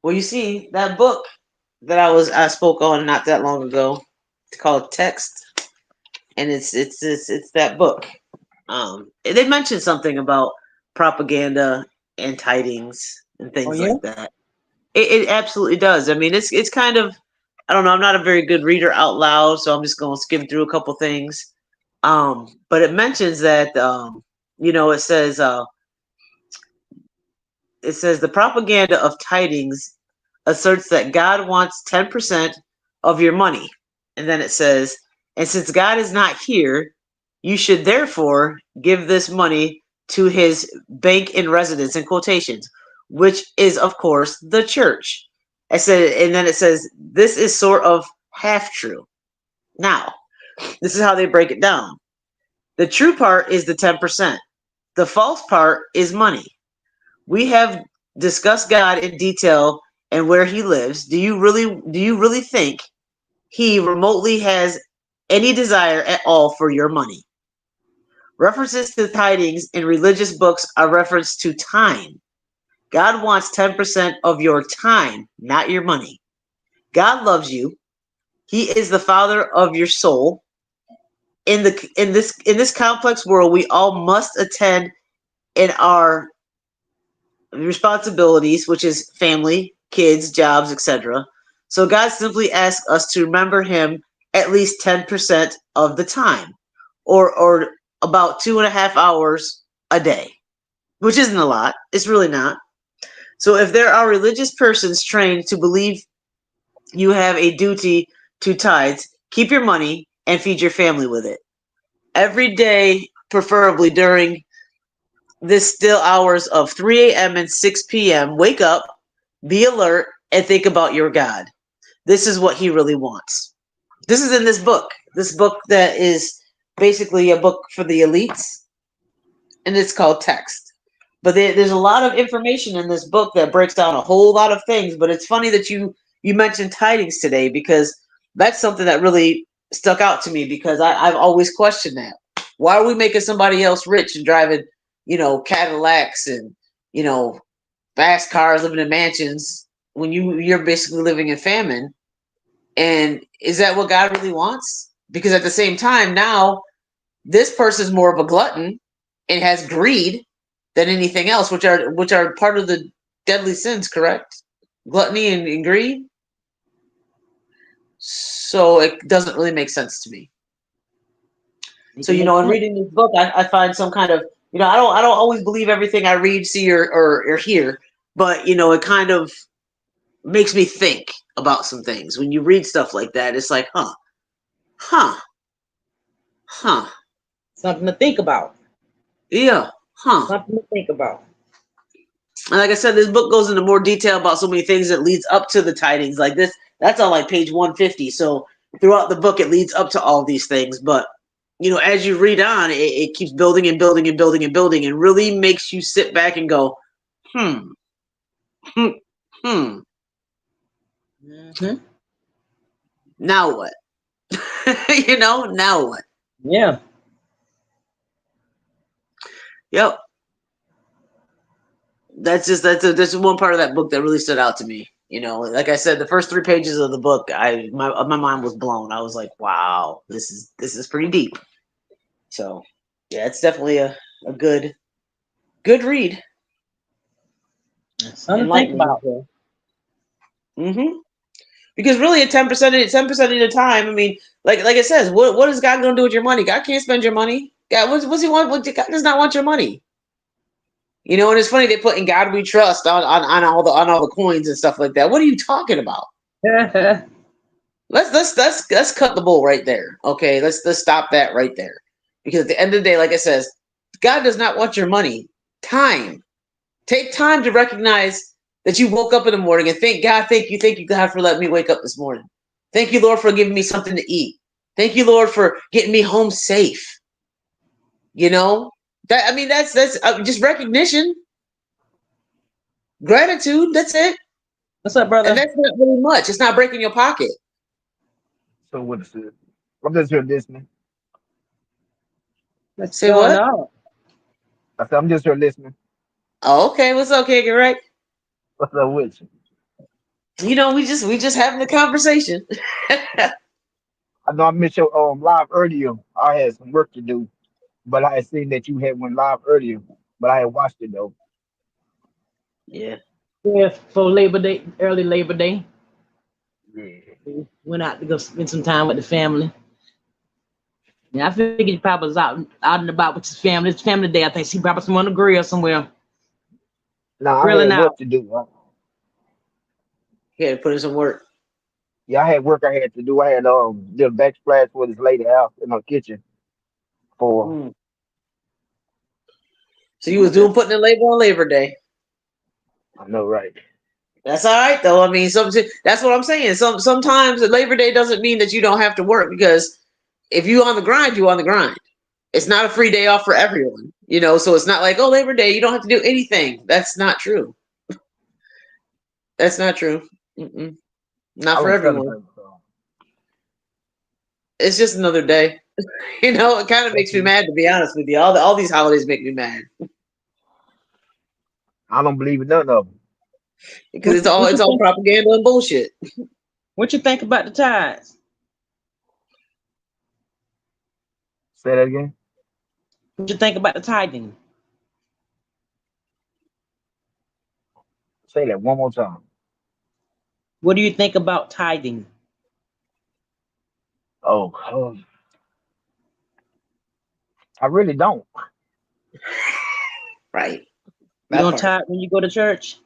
Well, you see, that book that I spoke on not that long ago, it's called Text, and it's that book. They mentioned something about propaganda and tidings and things like that. It absolutely does. I mean, it's kind of, I don't know. I'm not a very good reader out loud, so I'm just going to skim through a couple things. But it mentions that it says the propaganda of tidings asserts that God wants 10% of your money. And then it says, and since God is not here, you should therefore give this money to his bank in residence, in quotations, which is, of course, the church. I said, and then it says, this is sort of half true. Now, this is how they break it down. The true part is the 10%. The false part is money. We have discussed God in detail and where he lives. Do you really think he remotely has any desire at all for your money? References to tidings in religious books are reference to time. God wants 10% of your time, not your money. God loves you. He is the father of your soul. In this complex world, we all must attend in our responsibilities, which is family, kids, jobs, etc. So God simply asks us to remember him at least 10% of the time, or about 2.5 hours a day, which isn't a lot. It's really not. So if there are religious persons trained to believe you have a duty to tithes, keep your money and feed your family with it. Every day, preferably during this still hours of 3 a.m. and 6 p.m., wake up, be alert, and think about your God. This is what he really wants. This is in this book that is basically a book for the elites, and it's called Text. But there's a lot of information in this book that breaks down a whole lot of things. But it's funny that you mentioned tidings today, because that's something that really stuck out to me, because I've always questioned that. Why are we making somebody else rich and driving, Cadillacs and, fast cars, living in mansions, when you're basically living in famine? And is that what God really wants? Because at the same time, now this person's more of a glutton and has greed than anything else, which are part of the deadly sins, correct? Gluttony and greed. So it doesn't really make sense to me. So, in reading this book, I find some kind of, I don't always believe everything I read, see, or hear, but, it kind of makes me think about some things. When you read stuff like that, it's like, huh. Something to think about. Yeah, Something to think about. And like I said, this book goes into more detail about so many things that leads up to the tidings. Like this, that's on like page 150. So throughout the book, it leads up to all these things. But, as you read on, it keeps building and building and building and building, and really makes you sit back and go, Hmm. Mm-hmm. Now what? Now what? Yeah. Yep. That's one part of that book that really stood out to me. Like I said, the first 3 pages of the book, my mind was blown. I was like, wow, this is pretty deep. So yeah, it's definitely a good read. Something to think Enlightening. about. Mm-hmm. Because really, at 10% of the time, I mean, like it says, what is God going to do with your money? God can't spend your money. God, what's He want? God does not want your money. And it's funny they put "In God We Trust" on all the coins and stuff like that. What are you talking about? Let's cut the bull right there. Okay, let's stop that right there. Because at the end of the day, like it says, God does not want your money. Time. Take time to recognize that you woke up in the morning and thank you, God, for letting me wake up this morning. Thank you, Lord, for giving me something to eat. Thank you, Lord, for getting me home safe. That's just recognition, gratitude. That's it, What's up, and brother? that's not really much. It's not breaking your pocket. So what's it? I'm just here listening. What's Say going what? on? I said I'm just here listening. Oh, okay. What's up, Kicking right? What's up with you? We just having a conversation. I know I missed your live earlier. I had some work to do, but I had seen that you had went live earlier, but I had watched it though. Yeah. Yeah, for Labor Day, early Labor Day. Yeah. Went out to go spend some time with the family. Yeah, I figured he probably was out and about with his family. It's family day. I think he probably on the grill somewhere, Now I grilling had out. work to do. He had to put in some work. Yeah, I had work I had to do. I had did a backsplash for this lady house in her kitchen for Mm. So you was just putting in labor on Labor Day. I know right. That's all right though. I mean, that's what I'm saying. Sometimes Labor Day doesn't mean that you don't have to work, because if you on the grind, you on the grind. It's not a free day off for everyone, So it's not like, oh, Labor Day, you don't have to do anything. That's not true. That's not true. Mm-mm. Not I for don't everyone. celebrate, so It's just another day. It kind of makes me mad, to be honest with you. All these holidays make me mad I don't believe in none of them. because What it's you, all what it's you all think? propaganda and bullshit. What you think about the tides? Say that again. What you think about the tithing? Say that one more time. What do you think about tithing? Oh, I really don't. Right. You That don't part. tithe when you go to church?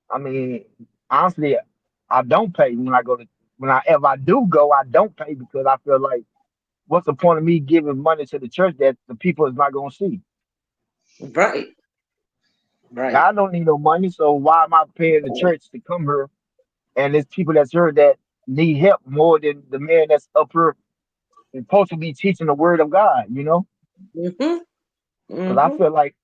I mean, honestly, I don't pay when I go to if I do go, I don't pay because I feel like what's the point of me giving money to the church that the people is not gonna see? Right. Right. God don't need no money, so why am I paying the church to come here? And there's people that's here that need help more than the man that's up here and supposed to be teaching the word of God, Mm-hmm. Because I Mm-hmm. feel like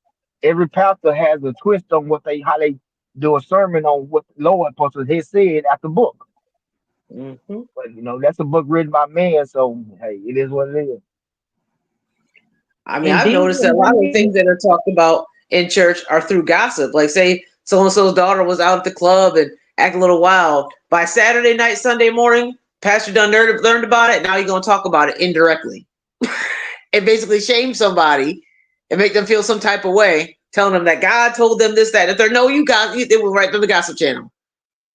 every pastor has a twist on how they do a sermon on what the Lord supposed to have said at the book. Mm-hmm. But that's a book written by man, so hey, it is what it is. I mean, I've Indeed, noticed that a lot of the indeed. things that are talked about in church are through gossip. Like, say, so and so's daughter was out at the club and acting a little wild. By Saturday night, Sunday morning, Pastor done learned about it. Now you're gonna talk about it indirectly and basically shame somebody and make them feel some type of way, telling them that God told them this, that, and the third. No, they were right from the gossip channel.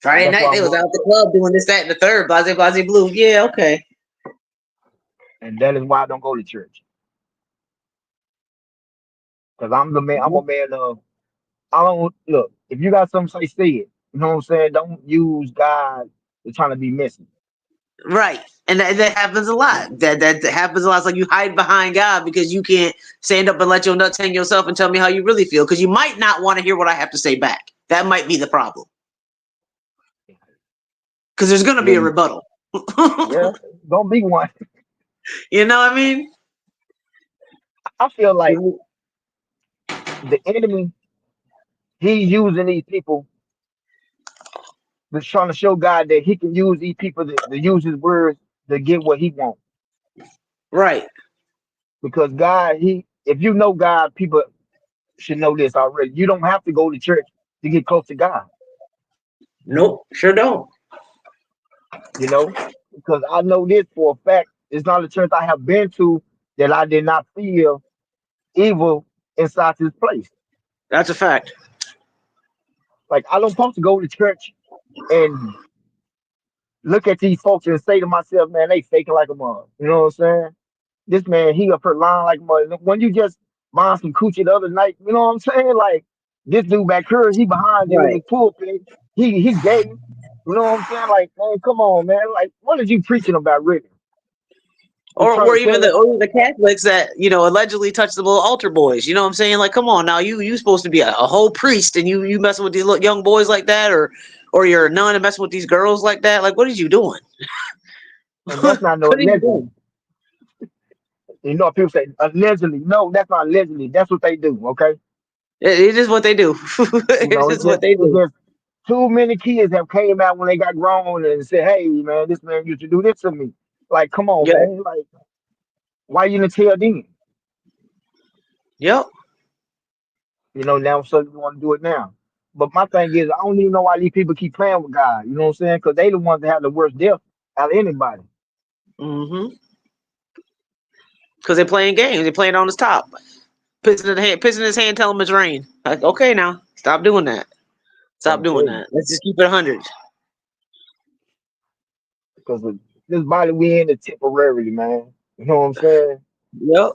Friday That's night, why they I'm was going, out at the club doing this, that, and the third. Blase, blase, blue. Yeah, okay. and that is why I don't go to church. Because I'm the man. I'm a man of. I don't look. If you got something to say it. You know what I'm saying? Don't use God to trying to be messy. Right. And that happens a lot. That happens a lot. It's like you hide behind God because you can't stand up and let your nuts hang yourself and tell me how you really feel, because you might not want to hear what I have to say back. That might be the problem. Because there's going to be a Yeah, rebuttal. yeah. Don't be one. You know what I mean? I feel like the enemy, he's using these people That's trying to show God that he can use these people to use his words to get what he wants. Right. Because God, if you know God, people should know this already. You don't have to go to church to get close to God, Nope. Sure don't. you know? Because I know this for a fact. It's not a church I have been to that I did not feel evil inside this place. That's a fact. Like I don't supposed to go to church and look at these folks and say to myself, man, they faking like a mother. You know what I'm saying? This man, he up here lying like a mother. When you just buying some coochie the other night, you know what I'm saying? Like this dude back here, he behind you in Right. the pulpit. He gay. You know what I'm saying? Like, man, come on, man. Like, what are you preaching about, really? You Or, trying or to even tell the us? or the Catholics that allegedly touch the little altar boys. You know what I'm saying? Like, come on now, you supposed to be a whole priest, and you messing with these little young boys like that, or you're a nun and messing with these girls like that. Like, what are you doing? And that's What not no are you allegedly. doing? You know, people say allegedly. No, that's not allegedly. That's what they do. Okay. It is what they do. You It's know, just what they it's do. just too many kids have came out when they got grown and said, "Hey, man, this man used to do this to me." Like, come on, Yep. man. Like, why you didn't tell them? Yep. You know, now so you want to do it now. But my thing is, I don't even know why these people keep playing with God. You know what I'm saying? Because they the ones that have the worst death out of anybody. Mm-hmm. Because they're playing games. They're playing on his top. Pissing his hand, tell him it's rain. Like, okay, now stop doing that. Stop Trying to tell doing you, that. Let's just keep it 100. because this body we in is temporarily, man. You know what I'm saying? Yep.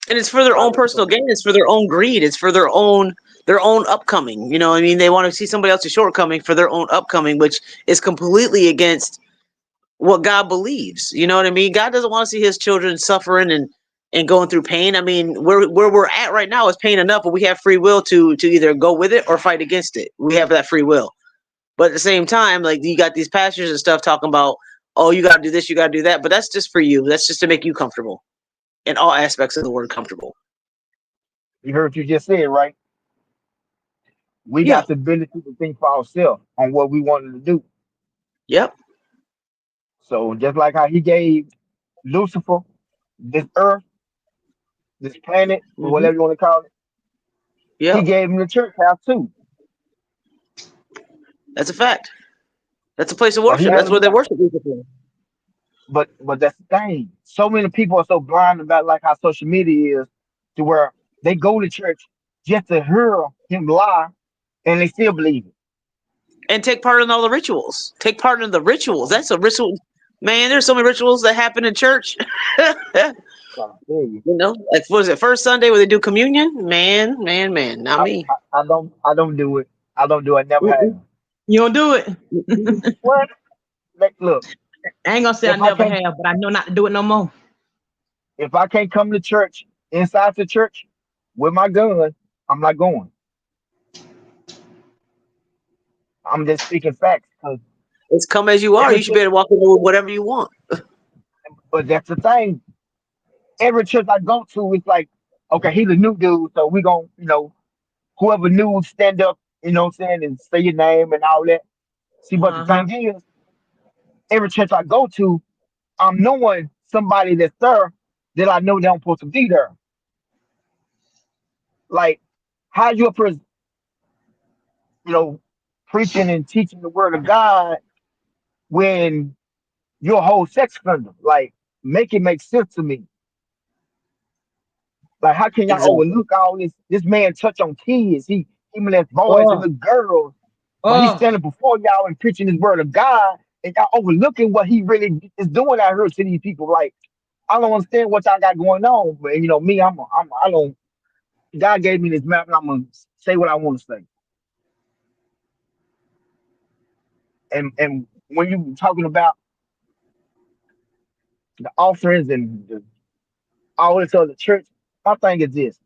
And it's for their own Body is personal gain. temporary. It's for their own greed. It's for their own upcoming. You know what I mean? They want to see somebody else's shortcoming for their own upcoming, which is completely against what God believes. You know what I mean? God doesn't want to see his children suffering and going through pain. I mean, where we're at right now is pain enough, but we have free will to either go with it or fight against it. We have that free will. But at the same time, like you got these pastors and stuff talking about, oh, you got to do this, you got to do that. But that's just for you. That's just to make you comfortable in all aspects of the word comfortable. You heard what you just said, right? We Yeah. got the ability to think for ourselves on what we wanted to do. Yep. So just like how he gave Lucifer this earth, this planet, or Hmm. whatever you want to call it, he Yep. gave him the church house too. That's a fact. That's a place of So he worship. had That's to where do they that. worship people. But that's the thing. So many people are so blind about like how social media is to where they go to church just to hear him lie and they still believe it. And take part in all the rituals. Take part in the rituals. That's a ritual. Man, there's so many rituals that happen in church. So I tell you, Like was it first Sunday where they do communion? Man, not me. I don't do it. I don't do it. Never Mm-mm. have. You don't do it. What? Like, look, I ain't gonna say I if I never can't have, but I know not to do it no more. if I can't come to church inside the church with my gun, I'm not going. I'm just speaking facts. 'Cause It's come as you are. every You should be church, able to walk into whatever you want. but that's the thing. Every church I go to, it's like, okay, he's a new dude, so we gonna, whoever new stand up, you know what I'm saying, and say your name and all that. See, but the Uh-huh. thing is, every church I go to, I'm knowing somebody that's there that I know they don't supposed to be there. Like, how you up here, preaching and teaching the word of God when you're a whole sex offender? Like, make it make sense to me. Like, how can y'all Exactly. overlook all this? This man touch on kids. He molest boys and Oh, little girls, but he's oh, standing before y'all and preaching his word of God, and y'all overlooking what he really is doing out here to these people. Like, I don't understand what y'all got going on, but me, I don't. God gave me this map, and I'm gonna say what I want to say. And when you talking about the offerings and all this other church, my thing is this: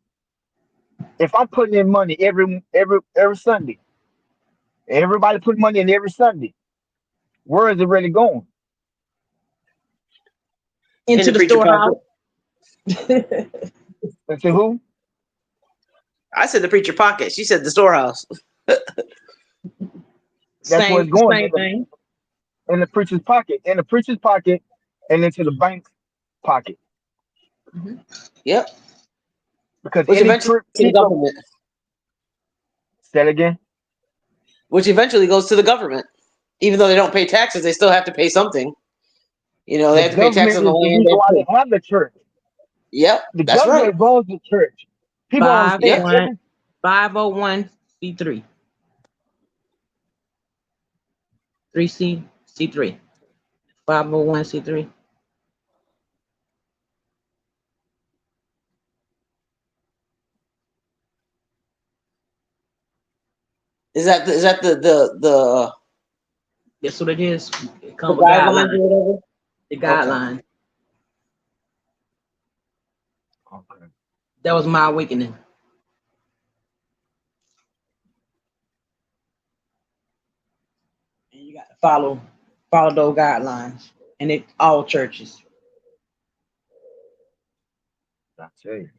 if I'm putting in money every Sunday, everybody put money in every Sunday, where is it really going? In into the the preacher pocket. storehouse. And to who? I said the preacher pocket. She said the storehouse. That's where Same, it's going same thing. in the preacher's pocket, and into the bank's pocket. Yep. Because Which any eventually to the piece of government. say it again. Which eventually goes to the government. Even though they don't pay taxes, they still have to pay something. You know, they The have to pay taxes government on the is the land. reason why they have the church. Yep, The that's right. government runs the church. People don't Five Yep. understand. one 501c3. 3C3. 501c3. Is that the That's what it is. It the comes with guidelines guidelines. or whatever? The Okay. guidelines. Okay. That was my awakening. And you got to follow those guidelines. And it all churches. I tell you.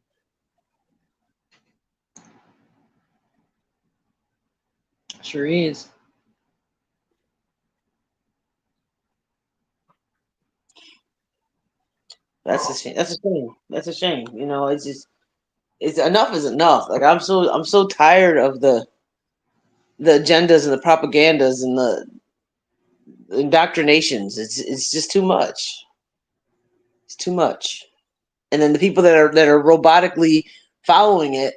Sure is. That's a shame. That's a shame. That's a shame. You know, it's just it's enough is enough. Like I'm so tired of the agendas and the propagandas and the indoctrinations. It's just too much. It's too much. And then the people that are robotically following it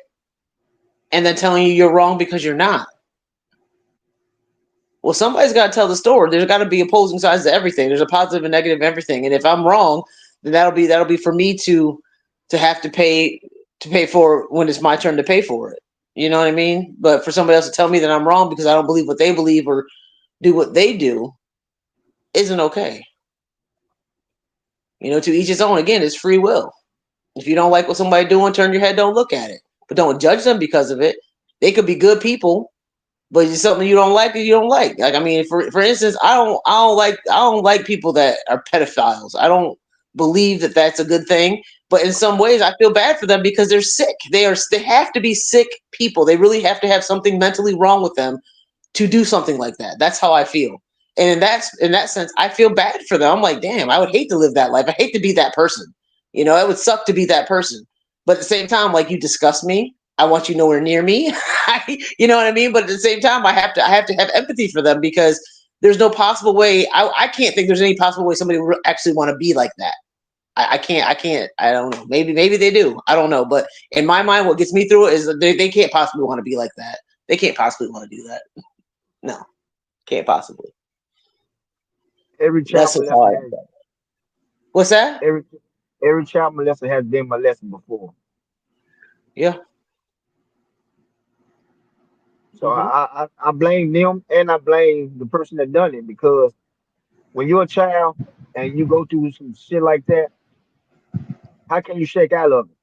and then telling you you're wrong because you're not. Well, somebody's got to tell the story. There's got to be opposing sides to everything. There's a positive and negative everything. And if I'm wrong, then that'll be for me to have to pay for when it's my turn to pay for it. You know what I mean? But for somebody else to tell me that I'm wrong because I don't believe what they believe or do what they do isn't okay. You know, to each his own. Again, it's free will. If you don't like what somebody doing, turn your head, don't look at it. But don't judge them because of it. They could be good people, but it's something you don't like, you don't like. Like, I mean, for instance, I don't like people that are pedophiles. I don't believe that that's a good thing. But in some ways, I feel bad for them because they're sick. They have to be sick people. They really have to have something mentally wrong with them to do something like that. That's how I feel. And in that sense, I feel bad for them. I'm like, damn, I would hate to live that life. I hate to be that person. You know, it would suck to be that person. But at the same time, like, you disgust me. I want you nowhere near me. You know what I mean? But at the same time, I have to have empathy for them because there's no possible way. I can't think there's any possible way somebody would actually want to be like that. I can't. I don't know. Maybe they do. I don't know. But in my mind, what gets me through it is that they can't possibly want to be like that. They can't possibly want to do that. No, can't possibly. Every That's child just how I. molester has What's that? every child molester has been molested before. Yeah. So Hmm. I blame them and I blame the person that done it because when you're a child and you go through some shit like that, how can you shake out of it?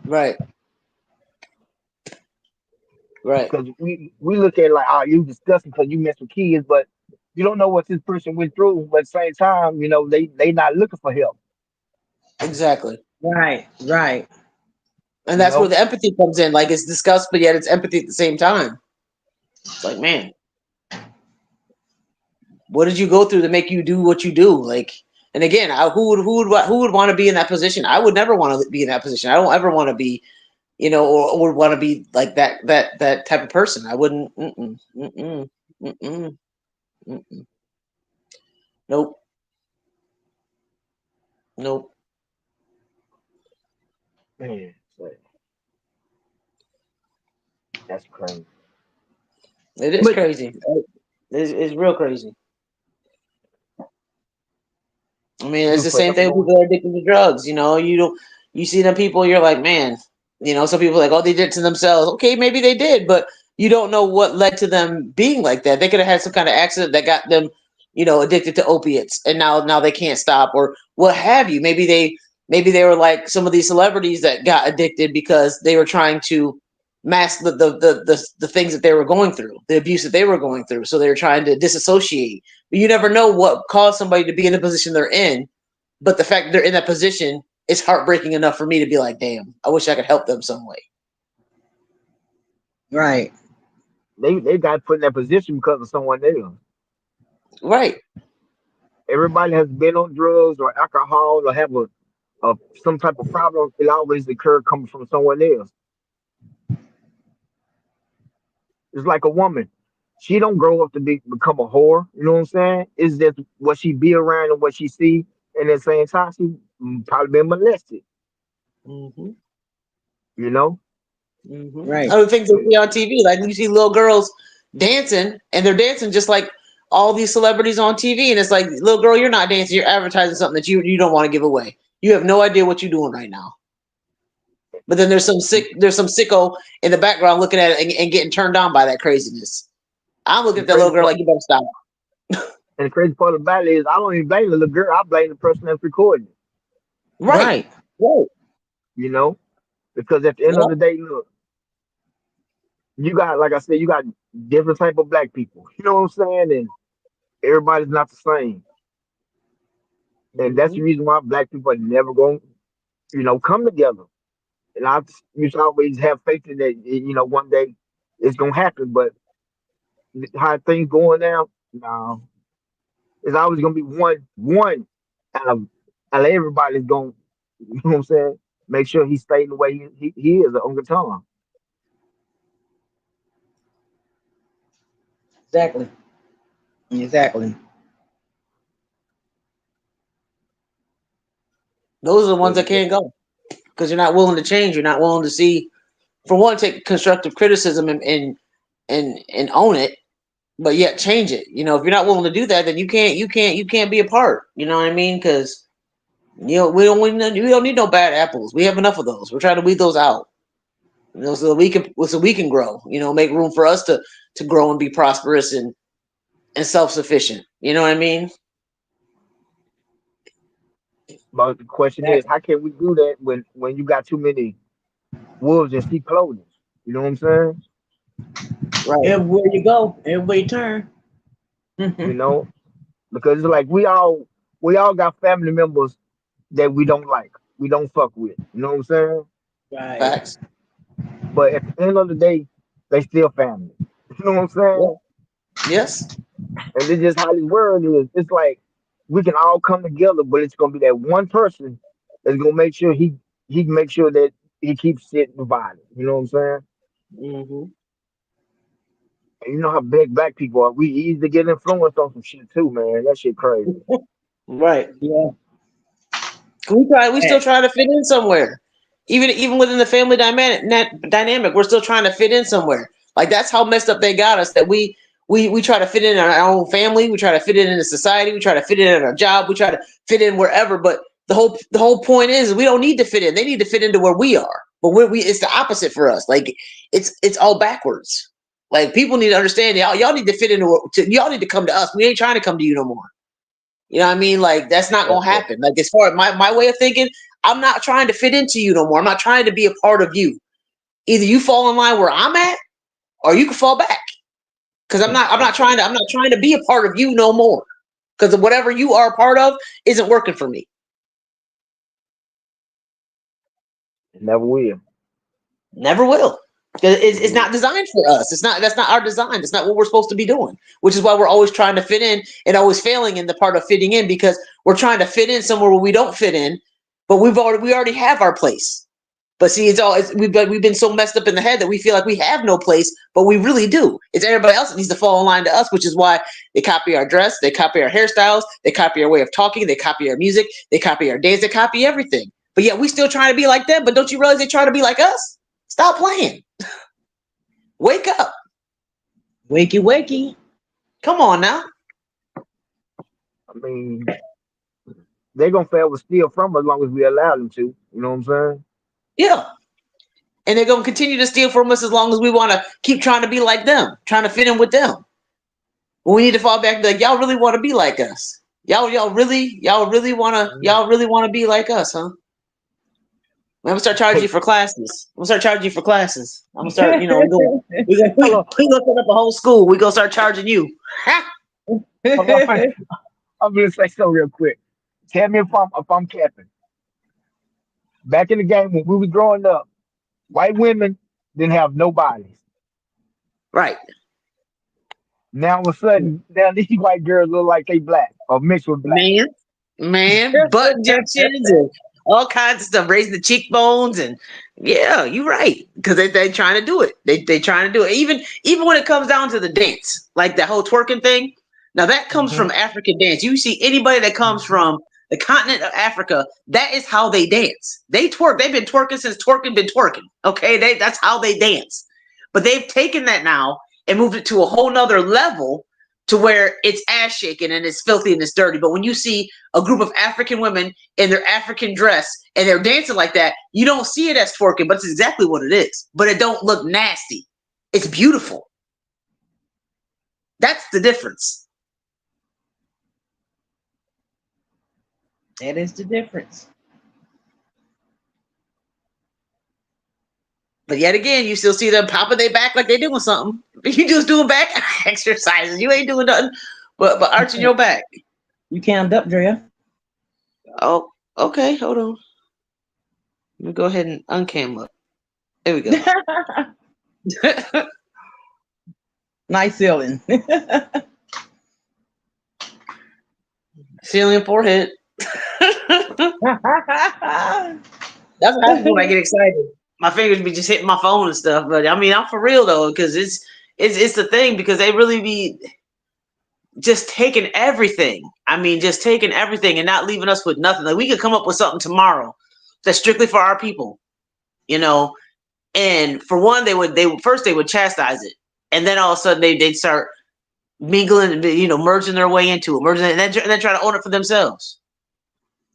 Right. Right. Because we look at it like, oh, you disgusting because you mess with kids, but you don't know what this person went through. But at the same time, you know, they not looking for help, Exactly. Right. And you that's where know. the empathy comes in. Like, it's disgust, but yet it's empathy at the same time. It's like, man, what did you go through to make you do what you do? Like, and again, who would want to be in that position? I would never want to be in that position. I don't ever want to be, you know, or would want to be like that type of person. I wouldn't. Mm-mm, mm-mm. Nope. Nope. Man, so that's crazy. It is But crazy. It's real crazy. I mean, it's You the same forever thing with going. people that are addicted to drugs. You know, you see them people, you're like, man, you know, some people are like, oh, they did it to themselves. Okay, maybe they did, but you don't know what led to them being like that. They could have had some kind of accident that got them, you know, addicted to opiates, and now they can't stop, or what have you. Maybe they were like some of these celebrities that got addicted because they were trying to mask the things that they were going through, the abuse that they were going through. So they were trying to disassociate. But you never know what caused somebody to be in the position they're in. But the fact that they're in that position is heartbreaking enough for me to be like, damn, I wish I could help them some way. right. they got put in that position because of someone else. Right. Everybody has been on drugs or alcohol or have a some type of problem. It always occur coming from someone else. It's like a woman. She don't grow up to become a whore. You know what I'm saying? It's just what she be around and what she see. And at the same time, she probably been molested. Mm-hmm. You know? Mm-hmm. Right. Other things they see on TV, like you see little girls dancing, and they're dancing just like all these celebrities on TV, and it's like, little girl, you're not dancing. You're advertising something that you don't want to give away. You have no idea what you're doing right now. But then there's some sicko in the background looking at it and getting turned on by that craziness. I'm looking The at that little crazy girl part, like, you better stop. and the crazy part about it is, I don't even blame the little girl. I blame the person that's recording it. Right. Right. Right. You know? Because at the end of Yep. the day, look, you got, like I said, you got different type of black people. You know what I'm saying? And everybody's not the same. And that's Mm-hmm. the reason why black people are never going to, come together. And I used to always have faith in that, one day it's going to happen. But how things going now, no, it's always going to be one out of everybody's going, you know what I'm saying? Make sure he stays the way he is on guitar. Exactly. Exactly. Those are the ones But that can't go because you're not willing to change. You're not willing to see, for one, take constructive criticism and own it, but yet change it. You know, if you're not willing to do that, then you can't be a part. You know what I mean? Because we don't need no bad apples. We have enough of those. We're trying to weed those out. So that we can grow. Make room for us to grow and be prosperous and self sufficient. You know what I mean? but the question is, how can we do that when you got too many wolves in sheep clothing? You know what I'm saying? Right. Everywhere you go, everywhere you turn. You know, because it's like we all got family members that we don't like, we don't fuck with. You know what I'm saying? Right. Facts. But at the end of the day, they still family. You know what I'm saying? Yeah. Yes. And it's just how this world is. It's like we can all come together, but it's gonna be that one person that's gonna make sure he make sure that he keeps it divided. You know what I'm saying? Hmm. And you know how big black people are. We easy to get influenced on some shit too, man. That shit crazy. Right. Yeah. We still try to fit in somewhere. Even within the family dynamic, we're still trying to fit in somewhere. Like, that's how messed up they got us, that we try to fit in our own family, we try to fit in a society, we try to fit in at our job, we try to fit in wherever. But the whole point is, we don't need to fit in. They need to fit into where we are. But we it's the opposite for us. Like, it's all backwards. Like, people need to understand, y'all need to fit into y'all need to come to us. We ain't trying to come to you no more. You know what I mean? Like, that's not That's gonna it. happen. Like, as far as my way of thinking, I'm not trying to fit into you no more. I'm not trying to be a part of you. Either you fall in line where I'm at, or you can fall back. Because I'm not trying to be a part of you no more. Because whatever you are a part of isn't working for me. Never will. Never will. 'Cause it's Mhm. not designed for us. That's not our design. That's not what we're supposed to be doing. Which is why we're always trying to fit in and always failing in the part of fitting in, because we're trying to fit in somewhere where we don't fit in, but we already have our place. But see, we've been so messed up in the head that we feel like we have no place, but we really do. It's everybody else that needs to fall in line to us, which is why they copy our dress, they copy our hairstyles, they copy our way of talking, they copy our music, they copy our dance, they copy everything. But yet we still trying to be like them. But don't you realize they try to be like us? Stop playing. Wake up. Wakey, wakey. Come on now. I mean, they gonna forever steal from us as long as we allow them to. You know what I'm saying? Yeah. And they're going to continue to steal from us as long as we want to keep trying to be like them, trying to fit in with them. But we need to fall back and be like, y'all really want to be like us? Y'all really want to be like us, huh? I'm gonna start charging you Hey, for classes. I'm gonna start charging you for classes. I'm gonna start, we gonna set up a whole school. We gonna start charging you. hold on. I'm gonna say so real quick. Tell me if I'm capping. Back in the game when we was growing up, white women didn't have no bodies. Right. Now all of a sudden, now these white girls look like they black or mixed with black. Man, butt injections and all kinds of stuff, raising the cheekbones, and yeah, you're right, because they trying to do it. They trying to do it. Even when it comes down to the dance, like that whole twerking thing. Now that comes Hmm. from African dance. You see anybody that comes Hmm. from the continent of Africa, that is how they dance. They twerk. They've been twerking since twerking been twerking. Okay, that's how they dance. But they've taken that now and moved it to a whole nother level to where it's ass shaking and it's filthy and it's dirty. But when you see a group of African women in their African dress and they're dancing like that, you don't see it as twerking, but it's exactly what it is. But it don't look nasty. It's beautiful. That's the difference. That is the difference. But yet again, you still see them popping their back like they doing something. You just doing back exercises. You ain't doing nothing but arching your back. You cammed up, Drea. Oh, okay. Hold on. Let me go ahead and uncam up. There we go. Nice ceiling. Ceiling forehead. That's what happens when I get excited. My fingers be just hitting my phone and stuff. But I mean, I'm for real though, because it's the thing, because they really be just taking everything. I mean, just taking everything and not leaving us with nothing. Like we could come up with something tomorrow that's strictly for our people, you know. And for one, they would chastise it, and then all of a sudden they'd start mingling, merging their way into it, and then try to own it for themselves.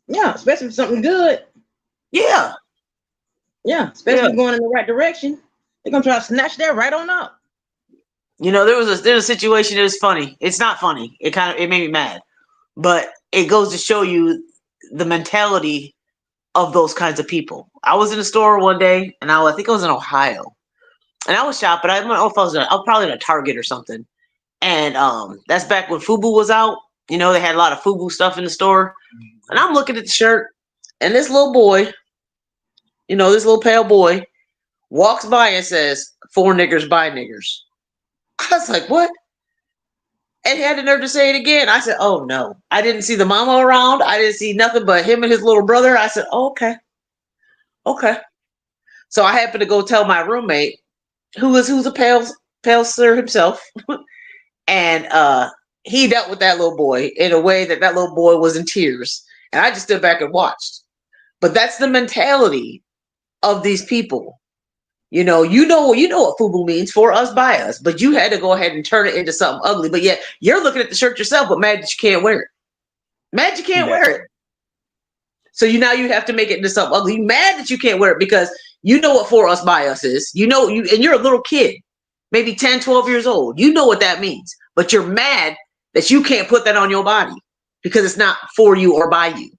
Yeah, especially for something good. Yeah. Yeah, especially going in the right direction. They're gonna try to snatch that right on up. There's a situation that was funny. It's not funny. It made me mad, but it goes to show you the mentality of those kinds of people. I was in a store one day, and I think I was in Ohio, and I was shopping. I don't know if I was probably in a Target or something. And that's back when FUBU was out. They had a lot of FUBU stuff in the store. And I'm looking at the shirt, and this little boy, this little pale boy, walks by and says, "4 niggers buy niggers." I was like, what? And he had the nerve to say it again. I said, oh no. I didn't see the mama around. I didn't see nothing but him and his little brother. I said, oh, okay. Okay. So I happened to go tell my roommate, who's a pale sir himself. And he dealt with that little boy in a way that little boy was in tears. And I just stood back and watched. But that's the mentality of these people. You know what FUBU means, for us, by us. But you had to go ahead and turn it into something ugly. But yet you're looking at the shirt yourself, but mad that you can't wear it. Mad you can't wear it. So now you have to make it into something ugly. You mad that you can't wear it because you know what for us, by us is. And you're a little kid, maybe 10, 12 years old. You know what that means. But you're mad that you can't put that on your body because it's not for you or by you.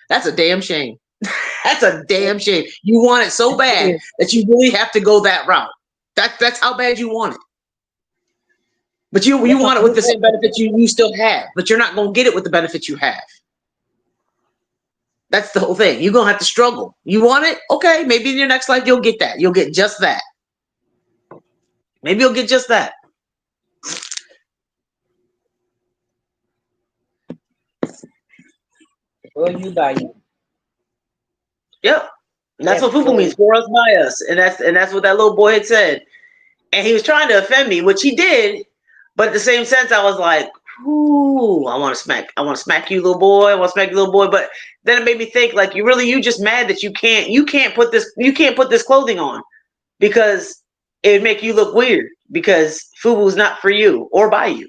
That's a damn shame. That's a damn shame. You want it so bad that you really have to go that route. That's how bad you want it. But you want it with the same benefits you still have, but you're not going to get it with the benefits you have. That's the whole thing. You're going to have to struggle. You want it? Okay, maybe in your next life you'll get that. You'll get just that. Maybe you'll get just that. Well, you buy you. Yep. And that's what FUBU means, for us, by us. And that's what that little boy had said. And he was trying to offend me, which he did. But at the same sense, I was like, ooh, I want to smack you, little boy. I want to smack you, little boy. But then it made me think, like, you just mad that you can't put this clothing on because it would make you look weird, because FUBU is not for you or by you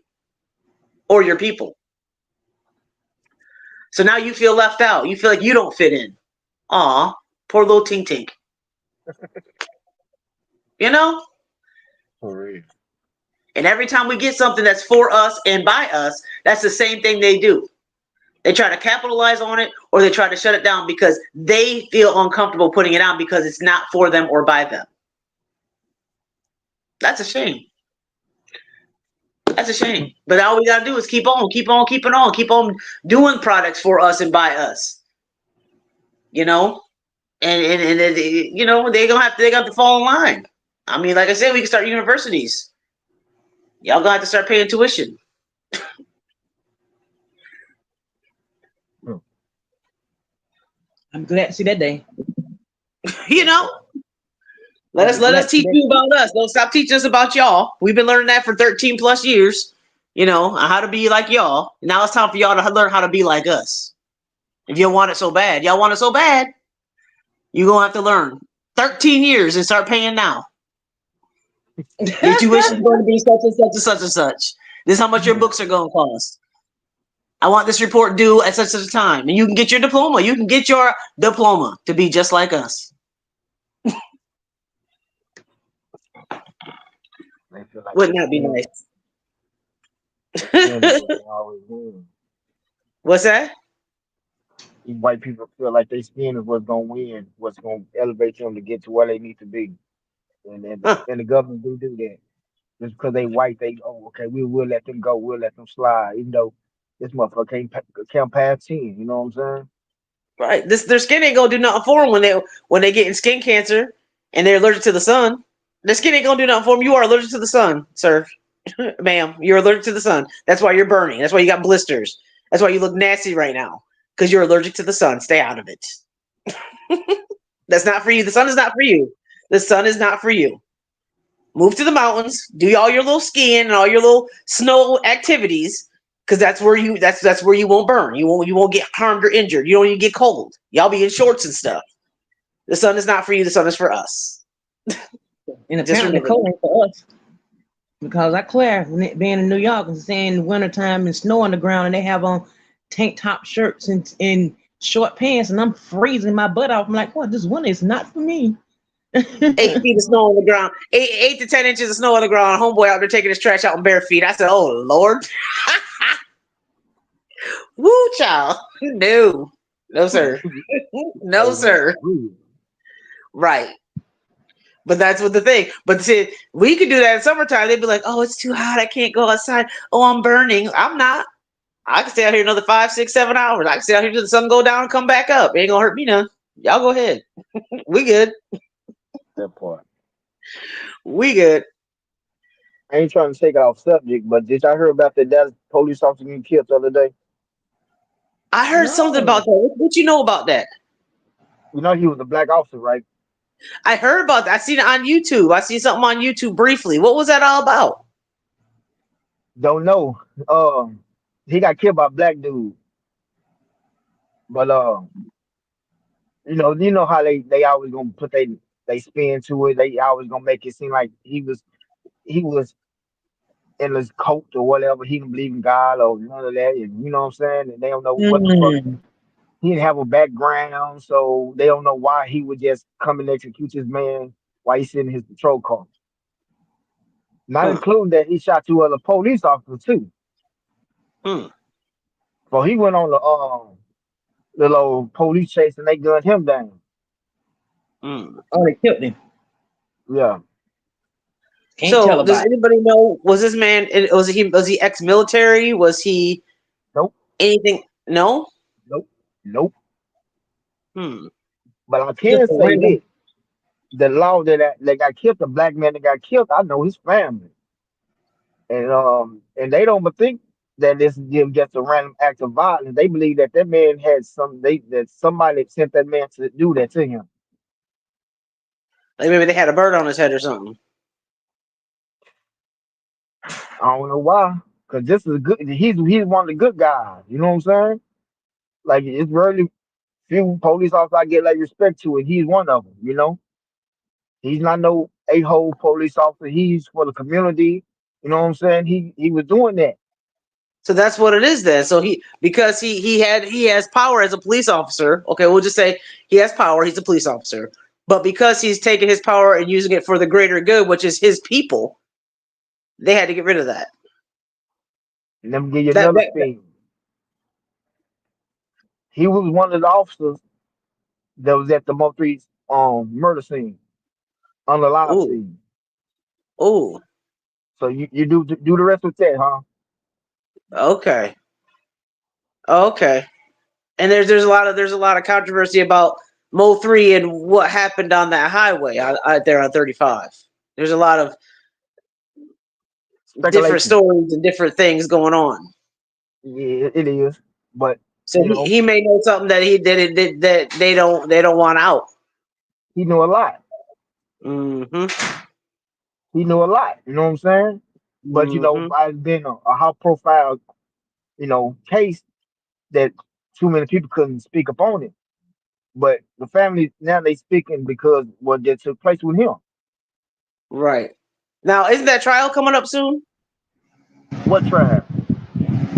or your people. So now you feel left out. You feel like you don't fit in. Aw, poor little Tink Tink. For real. And every time we get something that's for us and by us, that's the same thing they do. They try to capitalize on it, or they try to shut it down because they feel uncomfortable putting it out because it's not for them or by them. That's a shame. That's a shame. But all we got to do is keep on doing products for us and by us. And they gonna have to fall in line. I mean, like I said, we can start universities. Y'all gonna have to start paying tuition. I'm glad to see that day. You know, let I'm glad us to see teach that. you about us. Don't stop teaching us about y'all. We've been learning that for 13 plus years. You know, how to be like y'all. Now it's time for y'all to learn how to be like us. If you want it so bad, y'all want it so bad, you're gonna have to learn 13 years and start paying now. Your tuition is going to be such and such and such and such. This is how much your books are going to cost. I want this report due at such a time. And you can get your diploma. You can get your diploma to be just like us. They feel like Wouldn't they that be scammers. nice? They scammers, but they always win. What's that? These white people feel like they scammers what's gonna win, what's gonna elevate them to get to where they need to be. Huh. And the government do that. Just because they white, they okay, we'll let them go, we'll let them slide, even though this motherfucker can't pass 10. You know what I'm saying? Right. Their skin ain't gonna do nothing for them when they getting skin cancer and they're allergic to the sun. Their skin ain't gonna do nothing for them. You are allergic to the sun, sir. Ma'am, you're allergic to the sun. That's why you're burning. That's why you got blisters. That's why you look nasty right now. Because you're allergic to the sun. Stay out of it. That's not for you. The sun is not for you. The sun is not for you. Move to the mountains. Do all your little skiing and all your little snow activities. Because that's where you won't burn. You won't get harmed or injured. You don't even get cold. Y'all be in shorts and stuff. The sun is not for you. The sun is for us. And Just apparently remember cold that. ain't for us. Because I Claire, being in New York and saying in the wintertime and snow on the ground and they have on tank top shirts and short pants and I'm freezing my butt off. I'm like, what, this winter is not for me. 8 feet of snow on the ground. 8 to 10 inches of snow on the ground. Homeboy out there taking his trash out in bare feet. I said, oh, Lord. Woo, child. No. No, sir. No, Hey man, sir. really. Right. But that's what the thing. But see, we could do that in summertime. They'd be like, oh, it's too hot. I can't go outside. Oh, I'm burning. I'm not. I can stay out here another 5, 6, 7 hours. I can stay out here till the sun go down and come back up. It ain't gonna hurt me none. Y'all go ahead. We good. That part. We good. I ain't trying to take it off subject, but did y'all hear about that Dallas police officer getting killed the other day? I heard something about No. that. What you know about that? You know he was a black officer, right? I heard about that. I seen it on YouTube. I seen something on YouTube briefly. What was that all about? Don't know. He got killed by a black dude, but you know how they always gonna put they spin to it. They always gonna make it seem like he was in his cult or whatever. He didn't believe in God or none of that. And you know what I'm saying? And they don't know what the fuck. Mm. He didn't have a background, so they don't know why he would just come and execute his man while he's sitting in his patrol car. Not Hmm. including that he shot 2 other police officers too. Hmm. So he went on the little police chase and they gunned him down. Hmm. Oh, they killed him. Yeah. Can't tell So, does about it. anybody know? Was this man? Was he ex-military? Was he Nope. anything? No. Nope. Nope. Hmm. But I Just can a say random. this: the law that got killed, the black man that got killed, I know his family, and they don't think that this is just a random act of violence. They believe that that man had that somebody sent that man to do that to him. Like maybe they had a bird on his head or something. I don't know why, because this is good. He's one of the good guys. You know what I'm saying? Like it's really few police officers I get like respect to, and he's one of them. You know, he's not no a-hole police officer. He's for the community. You know what I'm saying? He was doing that. So that's what it is then. So because he has power as a police officer. Okay, we'll just say he has power. He's a police officer. But because he's taking his power and using it for the greater good, which is his people, they had to get rid of that. And let me give you That, another that, that thing. He was one of the officers that was at the Moultrie murder scene, on the live ooh, scene. ooh, So you do the rest with that, huh? okay, okay. And there's a lot of controversy about Mo 3 and what happened on that highway out there on 35. There's a lot of different speculation. stories and different things going on. Yeah, it is. But So he may know something that that they don't want out. he knew a lot. Mm-hmm. He knew a lot. You know what I'm saying? But Mm-hmm. by it being a high profile, case that too many people couldn't speak upon it. But the family now they speaking because what that took place with him. Right. Now, isn't that trial coming up soon? What trial?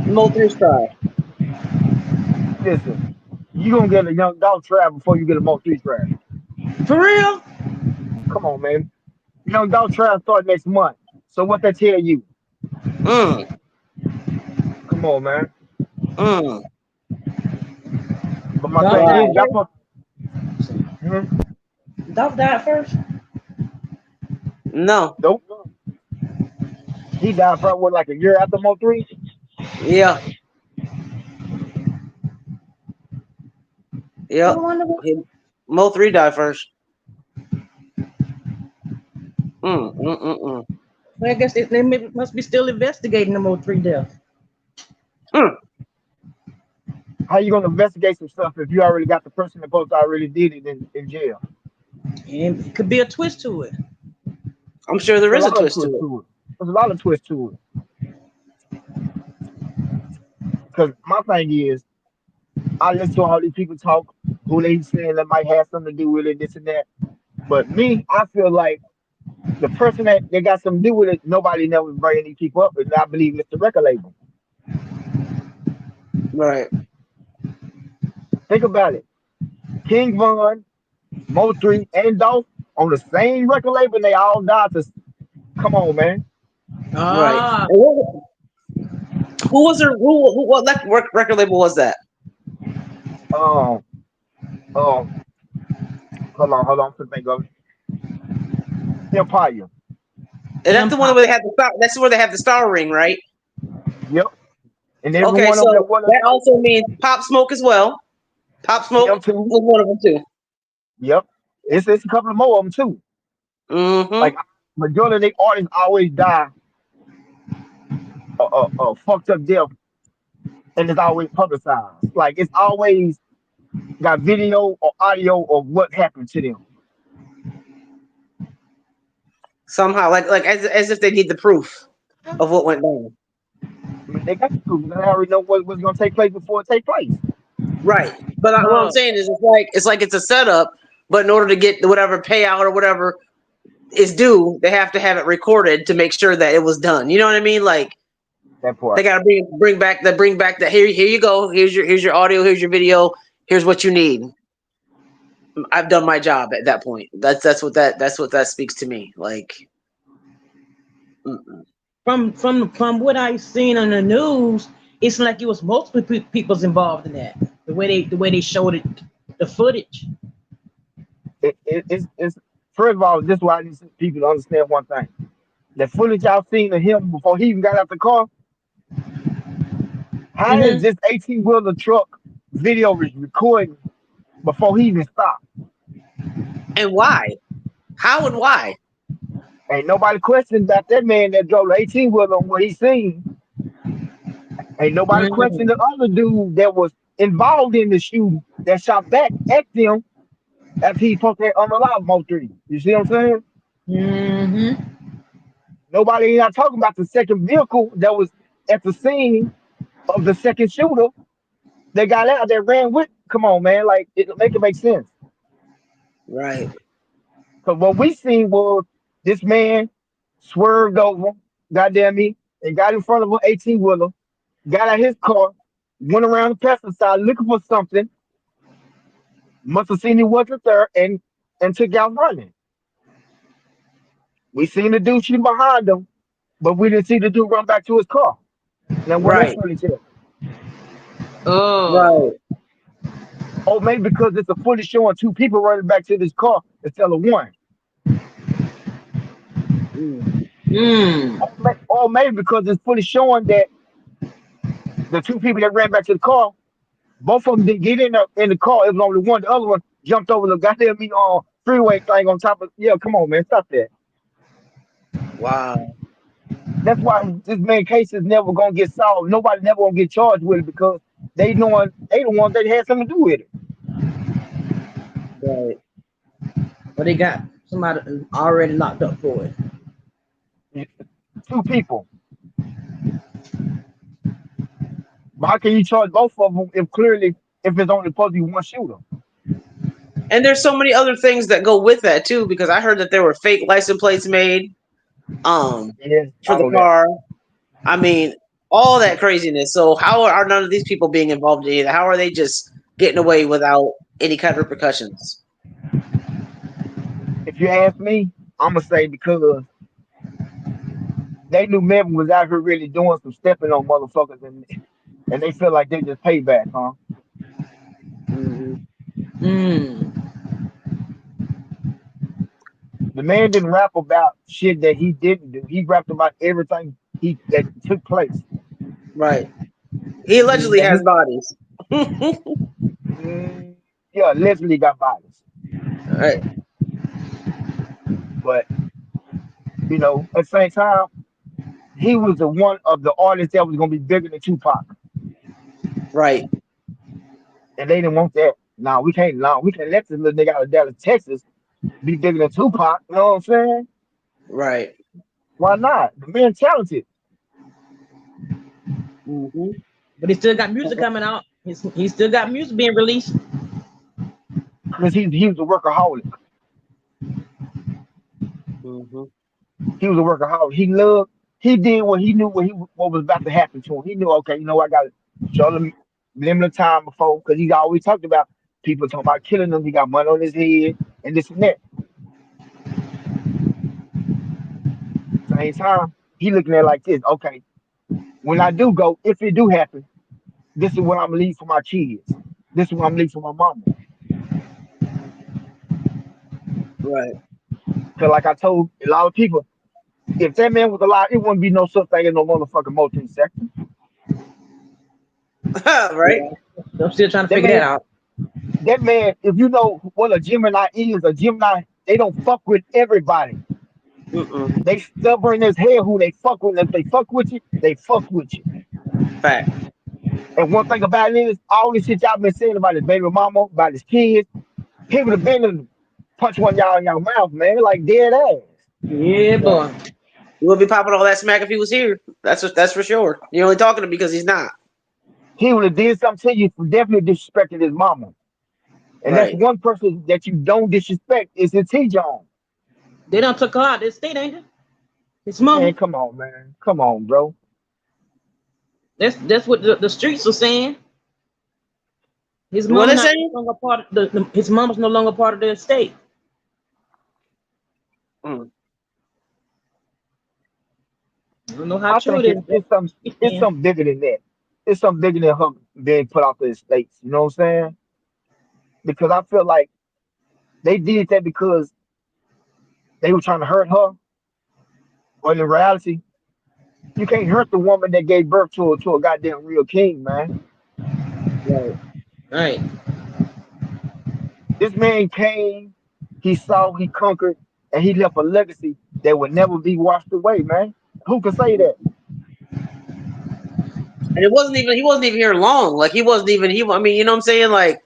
Mo3's trial. Listen, you gonna get a young dog trial before you get a Mo 3 trial. For real? Come on, man. Young dog trial start next month. So what that tell you? Mm. Come on, man. Mm. But my Dog thing died is, y'all Wow. first. hmm? Dog died first. No. Nope. He died probably like a year after Mo 3. Yeah. Yep. I wonder what. Mo3 died first. Mm. Well, I guess they must be still investigating the Mo3 death. Mm. How you gonna investigate some stuff if you already got the person that both already did it in jail? And it could be a twist to it. I'm sure there There's is a a lot of twist to twists it. to it. There's a lot of twists to it. Because my thing is, I listen to all these people talk, who they saying that might have something to do with it, this and that. But me, I feel like the person that got something to do with it, nobody never bringing these people up, and I believe it's the record label. Right. Think about it. King Von, Mo3, and Dolph on the same record label, and they all died to come on, man. Right. Ah, And who was there? What record label was that? Um, um, hold on, to think of it. Empire. And that's the one Empire. where they have the star. That's where they have the star ring, right? Yep. And Okay, everyone over there so was that also means Pop Smoke as well. Pop them Smoke too. was one of them too. Yep. It's a couple of more of them too. Mm-hmm. Like majority of the artists always die fucked up death, and it's always publicized. Like it's always got video or audio of what happened to them. Somehow, like as if they need the proof of what went down. I mean, they got the proof. They already know what's going to take place before it take place. Right. But what I'm saying is, it's a setup. But in order to get whatever payout or whatever is due, they have to have it recorded to make sure that it was done. You know what I mean? Like That they part. gotta bring back the here you go. Here's your audio. Here's your video. Here's what you need. I've done my job at that point. That's what that speaks to me. Like, From what I've seen on the news, it's like it was multiple people's involved in that. The way they showed it, the footage. It's first of all, this is why I need people to understand one thing. The footage y'all seen of him before he even got out the car. How is Mm-hmm. this 18-wheeler truck video recording before he even stopped? and why? How and why? Ain't nobody questioned about that man that drove the 18-wheeler on what he seen. Ain't nobody questioned the other dude that was involved in the shooting that shot back at them after he put that unalive Mo3. You see what I'm saying? Mm-hmm. Nobody not talking about the second vehicle that was at the scene of the second shooter that got out that ran with. Come on, man. Like, it make sense. Right. Because what we seen was this man swerved over, goddamn me, and got in front of an 18-wheeler, got out his car, went around the passenger side looking for something, must have seen he wasn't there, and took out running. We seen the dude shooting behind him, but we didn't see the dude run back to his car. Now, what that Right. footage is? Oh. Right. Oh, maybe because it's a footage showing two people running back to this car instead of one. Mm. Or maybe because it's footage showing that the two people that ran back to the car, both of them didn't get in the car. It was only one. The other one jumped over the goddamn freeway thing on top of. Yeah, come on, man, stop that. Wow. That's why this man case is never gonna get solved. Nobody never gonna get charged with it because they knowing they the ones that had something to do with Right. But they got somebody already locked up for it. it. Two people. But how can you charge both of them if clearly if it's only supposed to be one shooter? And there's so many other things that go with that too, because I heard that there were fake license plates made Yes, for the all that. car. I mean, all that craziness. So how are none of these people being involved in it? How are they just getting away without any kind of repercussions? If you ask me, I'm gonna say because they knew Melvin was out here really doing some stepping on motherfuckers, and they feel like they just payback, huh? Mm-hmm. The man didn't rap about shit that he didn't do. He rapped about everything he that took place. Right. He allegedly And has bodies. yeah, Leslie got bodies, Right. but at the same time, he was the one of the artists that was gonna be bigger than Tupac, Right. and they didn't want that. Now we can't. Now we can't let this little nigga out of Dallas, Texas, be bigger than Tupac. You know what I'm saying? Right. Why not? The man talented. Mm-hmm. But he still got music coming out. He still got music being released. Because he was a workaholic. Mm-hmm. He was a workaholic. He did what he knew what was about to happen to him. He knew, okay, I got to show them limited time before, because he always talked about people talking about killing him. He got money on his head and this and that. Same time, he looking at it like this, okay, when I do go, if it do happen, this is what I'm gonna leave for my kids. This is what I'm gonna leave for my mama. Right. Because like I told a lot of people, if that man was alive, it wouldn't be no such thing as no motherfucking multi-sector. Right. Yeah, I'm still trying to That figure man, that out. that man, if you know what a Gemini, they don't fuck with everybody. Mm-mm. They stubborn as hell who they fuck with. If they fuck with you, they fuck with you. Fact. And one thing about it is, all this shit y'all been saying about his baby mama, about his kids, he would have been to punch one y'all in your mouth, man, like dead ass. Yeah, boy. He would be popping all that smack if he was here. That's for sure. You're only talking to him because he's not. He would have did something to you for definitely disrespecting his mama. And that's Right. one person that you don't disrespect is his T John. They done took her out of the state, ain't it? His Man, mama. come on, man. Come on, bro. That's what the streets are saying. His What mama they not saying? no longer part of his mama's no longer part of the estate. Mm. I don't know how I true think it is. it's something bigger than that. It's something bigger than her being put off the estates. You know what I'm saying? Because I feel like they did that because they were trying to hurt her. But in reality, you can't hurt the woman that gave birth to a goddamn real king, man. Right. Right. This man came, he saw, he conquered, and he left a legacy that would never be washed away, man. Who can say that? And he wasn't even here long. Like he wasn't even I mean, you know what I'm saying? Like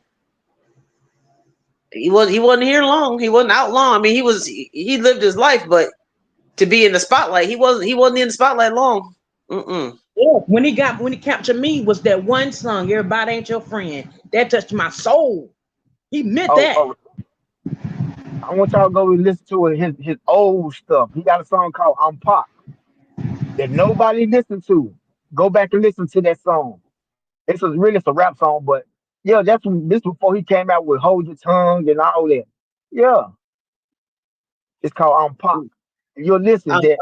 he wasn't here long. He wasn't out long. I mean, he lived his life, but to be in the spotlight, he wasn't in the spotlight long. Mm-mm. Yeah. When he captured me was that one song, "Everybody Ain't Your Friend." That touched my soul. He meant Oh, that. oh, I want y'all to go and listen to his old stuff. He got a song called "I'm Pop" that nobody listened to. Go back and listen to that song. It's a rap song, but yeah, this before he came out with "Hold Your Tongue" and all that. Yeah, it's called "I'm Pop." You'll listen Um, that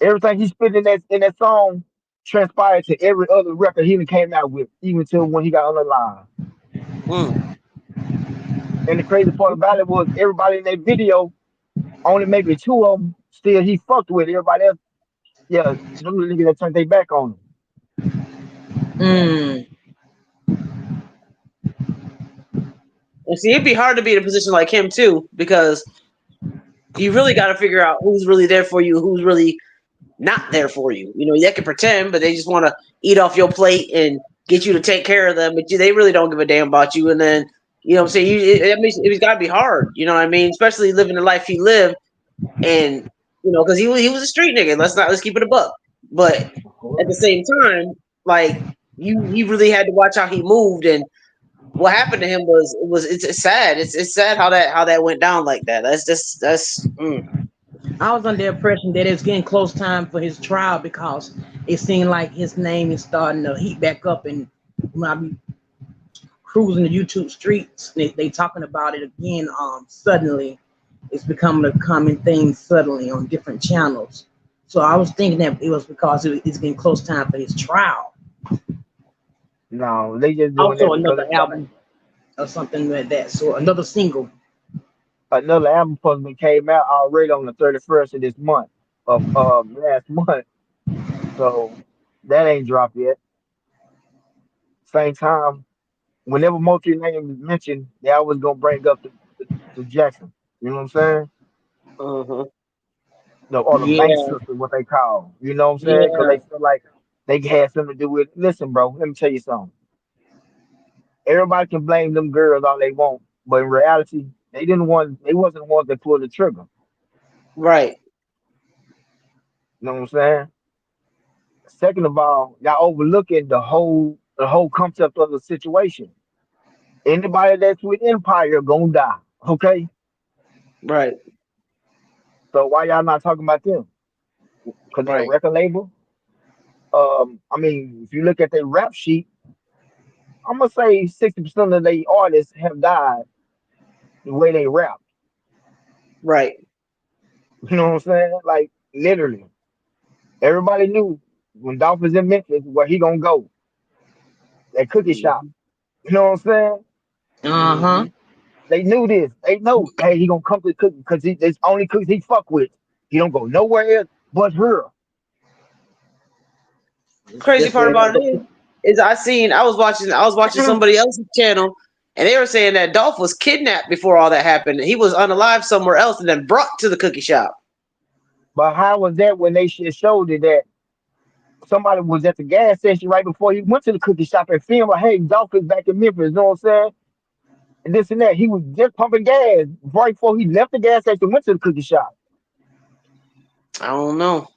everything he spit in that song transpired to every other record he came out with, even till when he got unalive. mm. And the crazy part about it was everybody in that video, only maybe two of them still he fucked with. Everybody else, yeah, them niggas that turned their back on Mm. And see, it'd be hard to be in a position like him too, because you really got to figure out who's really there for you, who's really not there for you. You know, they can pretend, but they just want to eat off your plate and get you to take care of them, but they really don't give a damn about you. And then, you know what I'm saying? It's got to be hard. You know what I mean? Especially living the life he lived, and you know, because he was a street nigga. Let's keep it a buck. But at the same time, like you really had to watch how he moved, and what happened to him it's sad. It's sad how that went down like that. That's. I was under the impression that it's getting close time for his trial because it seemed like his name is starting to heat back up. And when I be cruising the YouTube streets, they talking about it again. Suddenly, it's becoming a common thing suddenly on different channels. So I was thinking that it was because it's getting close time for his trial. No, they just doing Also, that another because album or something like that. So another single. another album supposed to be came out already on the 31st of this month of last month. So that ain't dropped yet. Same time, whenever multi name is mentioned, they always gonna bring up the Jackson. You know what I'm saying? Uh-huh. Or the Bank Yeah, sister, what they call. You know what I'm saying? Because yeah. they feel like they had something to do with. Listen, bro. Let me tell you something. Everybody can blame them girls all they want, but in reality, they didn't want. They wasn't the ones that pulled the trigger. Right. You know what I'm saying? Second of all, y'all overlooking the whole concept of the situation. Anybody that's with Empire gonna die. Okay, Right. so why y'all not talking about them? Because they're a Right. record label. I mean, if you look at their rap sheet, I'm gonna say 60% of their artists have died the way they rap. Right. You know what I'm saying? Like literally, everybody knew when Dolph was in Memphis where he gonna go. That cookie shop. Mm-hmm. You know what I'm saying? Uh-huh. They knew this. They know, hey, he gonna come to the cookie because it's only cookies he fuck with. He don't go nowhere else but here. Crazy That's part where about it is I was watching somebody else's channel, and they were saying that Dolph was kidnapped before all that happened. He was unalive somewhere else and then brought to the cookie shop. But how was that when they should showed it that somebody was at the gas station right before he went to the cookie shop and filmed like, hey, Dolph is back in Memphis, you know what I'm saying? And this and that. He was just pumping gas right before he left the gas station and went to the cookie shop. I don't know.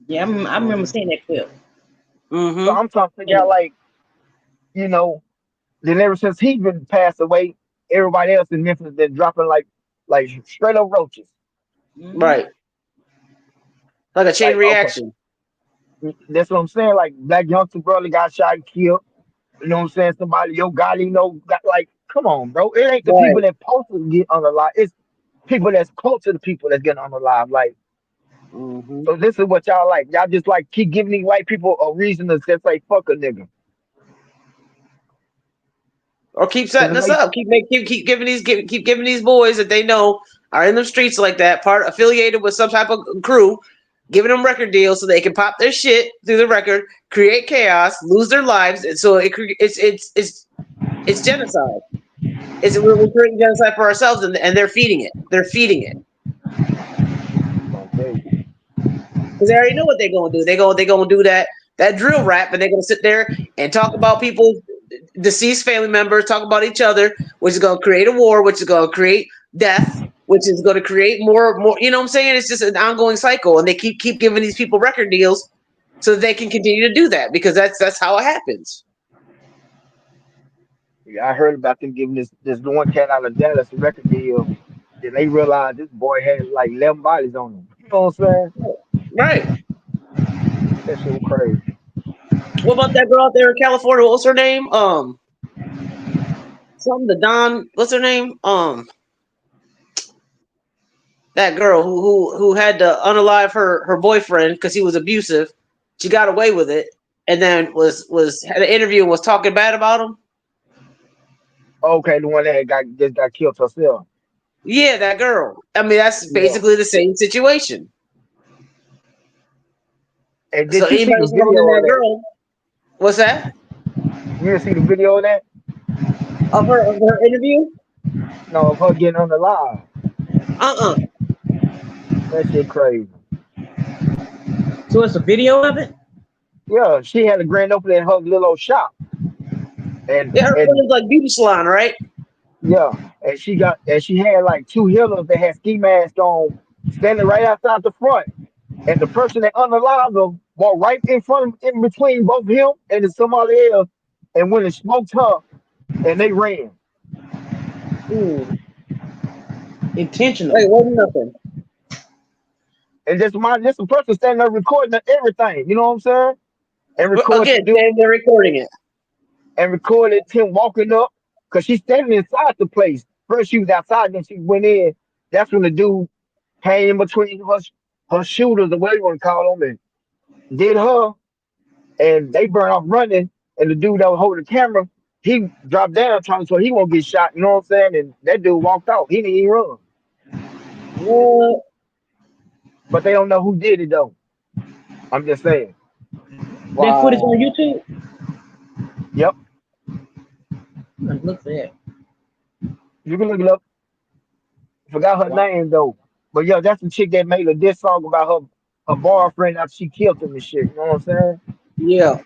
Yeah, I remember seeing that clip. So Mm-hmm. I'm trying to figure out like, you know, then ever since he been passed away, everybody else in Memphis been dropping like straight up roaches. Mhm. Right. Like a chain Like, okay, reaction. that's what I'm saying. Like Black Youngster brother got shot and killed. You know what I'm saying? Somebody, yo, God, you know, got like, come on, bro. It ain't the people Right. that supposed to get unalive. It's people that's close to the people that's getting unalive. Like, Mm-hmm. so this is what y'all like. Y'all just like keep giving these white people a reason to just say fuck a nigga. Or keep Cause setting it us makes up. Keep giving keep giving these boys that they know are in the streets like that, part affiliated with some type of crew, giving them record deals so they can pop their shit through the record, create chaos, lose their lives, and so it's genocide. We're creating genocide for ourselves, and they're feeding it. They're feeding it okay. because they already know what they're gonna do. They gonna do that drill rap, and they're gonna sit there and talk about people, deceased family members, talk about each other, which is gonna create a war, which is gonna create death, which is gonna create more. You know what I'm saying? It's just an ongoing cycle, and they keep giving these people record deals so that they can continue to do that because that's how it happens. Yeah, I heard about them giving this one cat out of Dallas a record deal. Then they realized this boy had like 11 bodies on him. You know what I'm saying? Right. That shit was crazy. What about that girl out there in California? What's her name? Something the Don. What's her name? That girl who had to unalive her boyfriend because he was abusive. She got away with it, and then was had an interview and was talking bad about him. Okay, the one that just got killed herself. Yeah, that girl. I mean, that's Yeah. basically the same situation. And So did you see anybody the who's harming video of that that? girl, what's that? You didn't see the video of that? Of her interview? No, of her getting on the live. Uh-uh. That shit crazy. So it's a video of it? Yeah, she had a grand opening in her little old shop. And Yeah, her and friend's like beauty salon, right? yeah, and she had like two healers that had ski masks on standing right outside the front. And the person that unalive them walked right in front of in between both him and somebody else and went and smoked her and they ran. Ooh. Intentional. Hey, it wasn't nothing. And just a person standing there recording everything, you know what I'm saying? And But record the again, dude they're recording it. and recorded him walking up because she's standing inside the place. First she was outside, then she went in. That's when the dude came in between her shooters or whatever you want to call them and did her and they burn off running. And the dude that was holding the camera, he dropped down trying so he won't get shot. You know what I'm saying? And that dude walked out. He didn't even run. What? But they don't know who did it though. I'm just saying. That footage Wow. on YouTube? Yep. Look for that. You can look it up. Forgot her Wow. name though. But yeah, that's the chick that made a diss song about her boyfriend after she killed him and shit. You know what I'm saying? Yeah.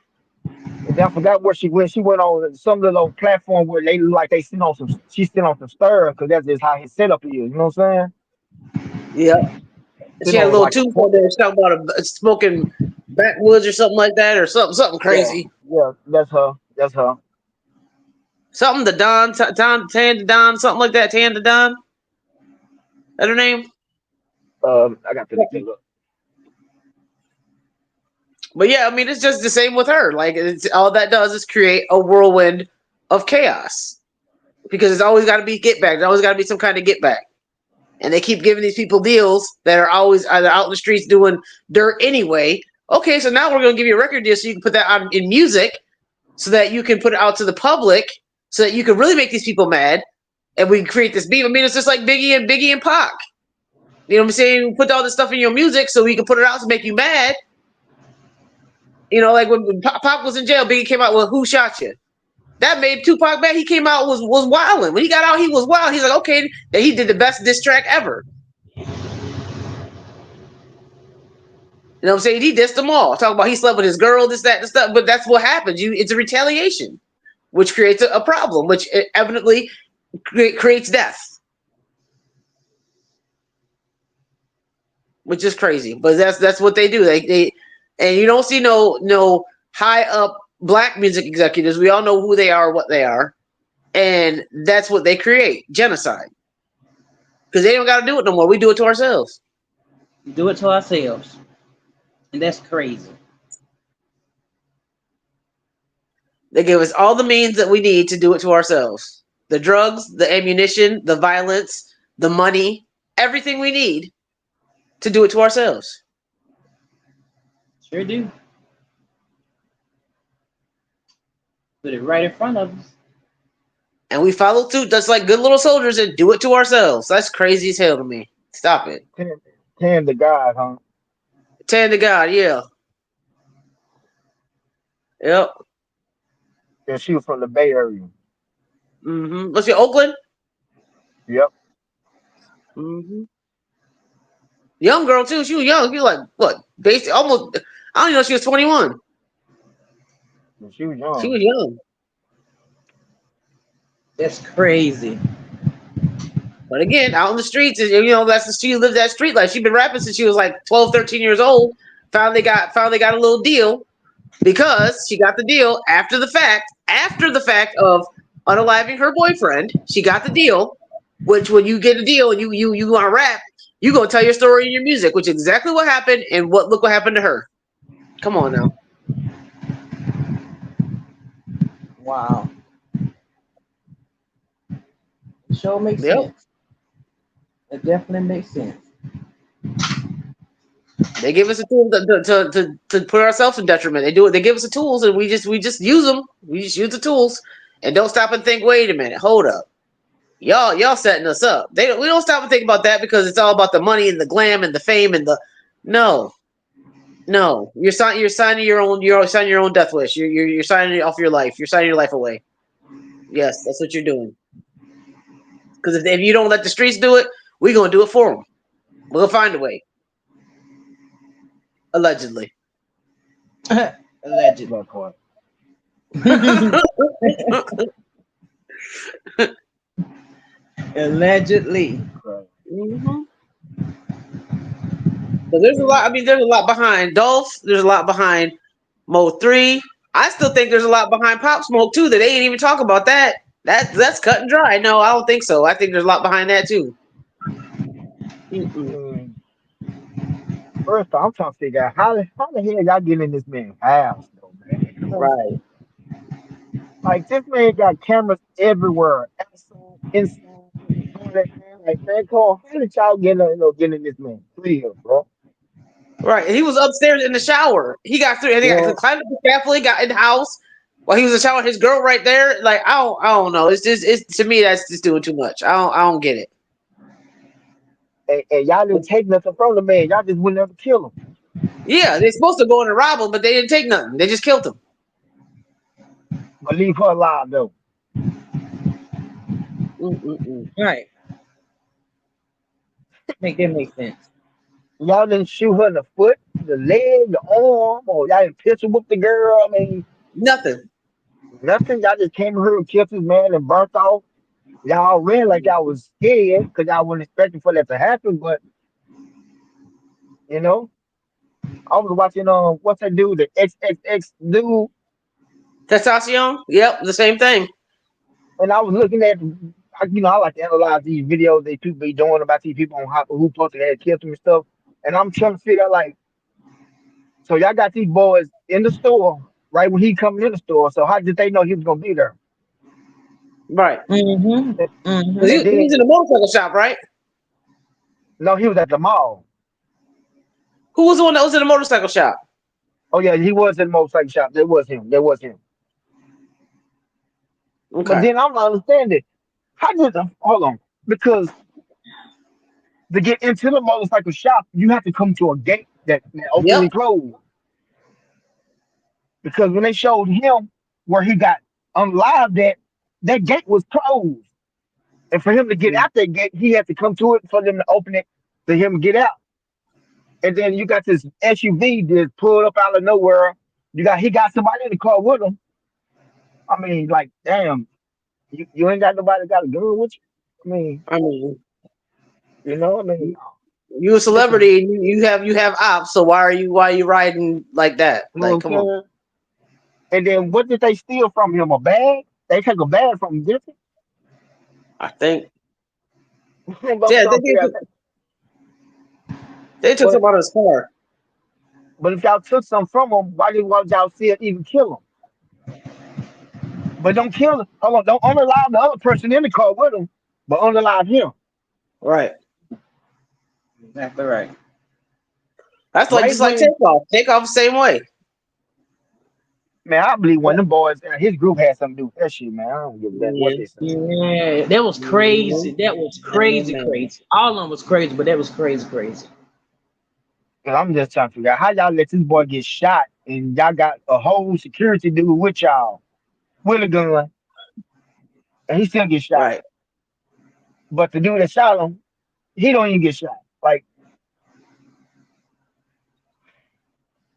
And then I forgot where she went. She went on some little platform where they look like they sit on some. She's sitting on some stir because that's just how his setup is. You know what I'm saying? Yeah. She Sitting had a on little like a tooth on there talking about smoking backwoods or something like that, or something yeah, crazy. yeah. That's her. That's her. Something the Tan the Don, something like that. Tan the Don. That her name? I got to look it up. But yeah, I mean, it's just the same with her. Like, it's all that does is create a whirlwind of chaos because it's always got to be get back. There's always got to be some kind of get back, and they keep giving these people deals that are always either out in the streets doing dirt anyway. Okay, so now we're going to give you a record deal so you can put that out in music, so that you can put it out to the public, so that you can really make these people mad, and we can create this beef. I mean, it's just like Biggie and Pac. You know what I'm saying? Put all this stuff in your music so we can put it out to make you mad. You know, like when Pac was in jail, Biggie came out with "Who Shot You?" That made Tupac mad. He came out was wilding. When he got out, he was wild. He's like, okay, that he did the best diss track ever. You know what I'm saying? He dissed them all. Talking about he slept with his girl, this, that, and stuff. But that's what happens. It's a retaliation, which creates a problem, which evidently creates death, which is crazy. But that's what they do. They and you don't see no high up black music executives. We all know who they are, what they are, and that's what they create: genocide. Because they don't got to do it no more. We do it to ourselves. Do it to ourselves. And that's crazy. They give us all the means that we need to do it to ourselves. The drugs, the ammunition, the violence, the money, everything we need to do it to ourselves. Sure do. Put it right in front of us. And we follow suit just like good little soldiers and do it to ourselves. That's crazy as hell to me. Stop it. Ten to God, huh? 10 to God, yeah. Yep. And she was from the Bay Area. Mm-hmm. What's your Oakland? Yep. Mm-hmm. Young girl too. She was young. She was like what? Basically, almost. I don't even know if she was 21. She was She young. was young. That's crazy. But again, out in the streets, she lived that street life. She's been rapping since she was like 12, 13 years old. Finally got a little deal because she got the deal after the fact of unaliving her boyfriend. She got the deal, which when you get a deal and you want to rap, you gonna tell your story in your music, which is exactly what happened and look what happened to her. Come on now. Wow. It sure makes Yep. sense. It definitely makes sense. They give us the tools to put ourselves in detriment. They do it. They give us the tools, and we just use them. We just use the tools, and don't stop and think. Wait a minute, hold up, y'all setting us up. We don't stop and think about that because it's all about the money and the glam and the fame and the no. You're signing your own death wish. You're signing off your life. You're signing your life away. Yes, that's what you're doing. Because if you don't let the streets do it, we're gonna do it for them. We'll find a way. Allegedly. Allegedly. That part. Allegedly. Right. Mm-hmm. So there's a lot. I mean, there's a lot behind Dolph. There's a lot behind Mo 3. I still think there's a lot behind Pop Smoke too that they ain't even talk about that. That's cut and dry. No, I don't think so. I think there's a lot behind that too. Mm-mm. Mm. First off, I'm trying to figure out how the hell y'all get in this man's house, though, man. Right. Like this man got cameras everywhere, outside, inside, in the toilet, man. Like, man, come on, how did y'all get in this man? Please, bro. Right. And he was upstairs in the shower. He got through. And he got Well, climbed up the scaffold. He got in the house while he was in the shower. His girl right there. Like I don't know. It's just to me that's just doing too much. I don't get it. and y'all didn't take nothing from the man. Y'all just went there to kill him. Yeah, they're supposed to go in and rob him, but they didn't take nothing. They just killed him. But leave her alive, though. Mm-mm-mm. Right. Make that make sense. Y'all didn't shoot her in the foot, the leg, the arm, or y'all didn't pistol whip the girl. I mean, Nothing. nothing. Y'all just came here and killed this man and burnt off. Y'all ran like y'all was scared because y'all wasn't expecting for that to happen. But, you know, I was watching, what's that dude, the XXX dude, Testacion? Yep, the same thing. and I was looking at, I like to analyze these videos they people be doing about these people on who posted that killed them and stuff. And I'm trying to figure out, like, so y'all got these boys in the store right when he coming in the store. So how did they know he was gonna be there? Right. Mm-hmm. And, Because Mm-hmm. he, and he then was in the motorcycle shop, right? no, he was at the mall. Who was the one that was in the motorcycle shop? Oh yeah, he was in the motorcycle shop. There was him. There was him. But Okay. then I'm not understanding. How did the hold on? Because to get into the motorcycle shop, you have to come to a gate that open Yep. and close. Because when they showed him where he got unlived at, that gate was closed. And for him to get out that gate, he had to come to it for them to open it for him to get out. And then you got this SUV just pulled up out of nowhere. He got somebody in the car with him. I mean, like, damn, you ain't got nobody got a gun with you. I mean, I mean, I mean, you a this is, celebrity and you have ops, so why are you riding like that? you know Like, what come I'm on. saying? And then what did they steal from him? A bag? They took a bag from him, didn't I think they? I'm yeah, trying to figure out that. they took But some out of his car. but if y'all took some from him, why didn't y'all still even kill him? But don't kill him. Hold on, don't unalive the other person in the car with him, but unalive him. Right. Exactly right. That's like Right just like when Takeoff. Takeoff the same way. man, I believe when them boys his group had something to do with that shit, man. I don't give a damn what Yeah. they say. Yeah, that was crazy. Man, That was man, crazy, man. crazy. All of them was crazy, but that was crazy, crazy. And I'm just trying to figure out how y'all let this boy get shot and y'all got a whole security dude with y'all with a gun and he still get shot. Right. But the dude that shot him, he don't even get shot. Like,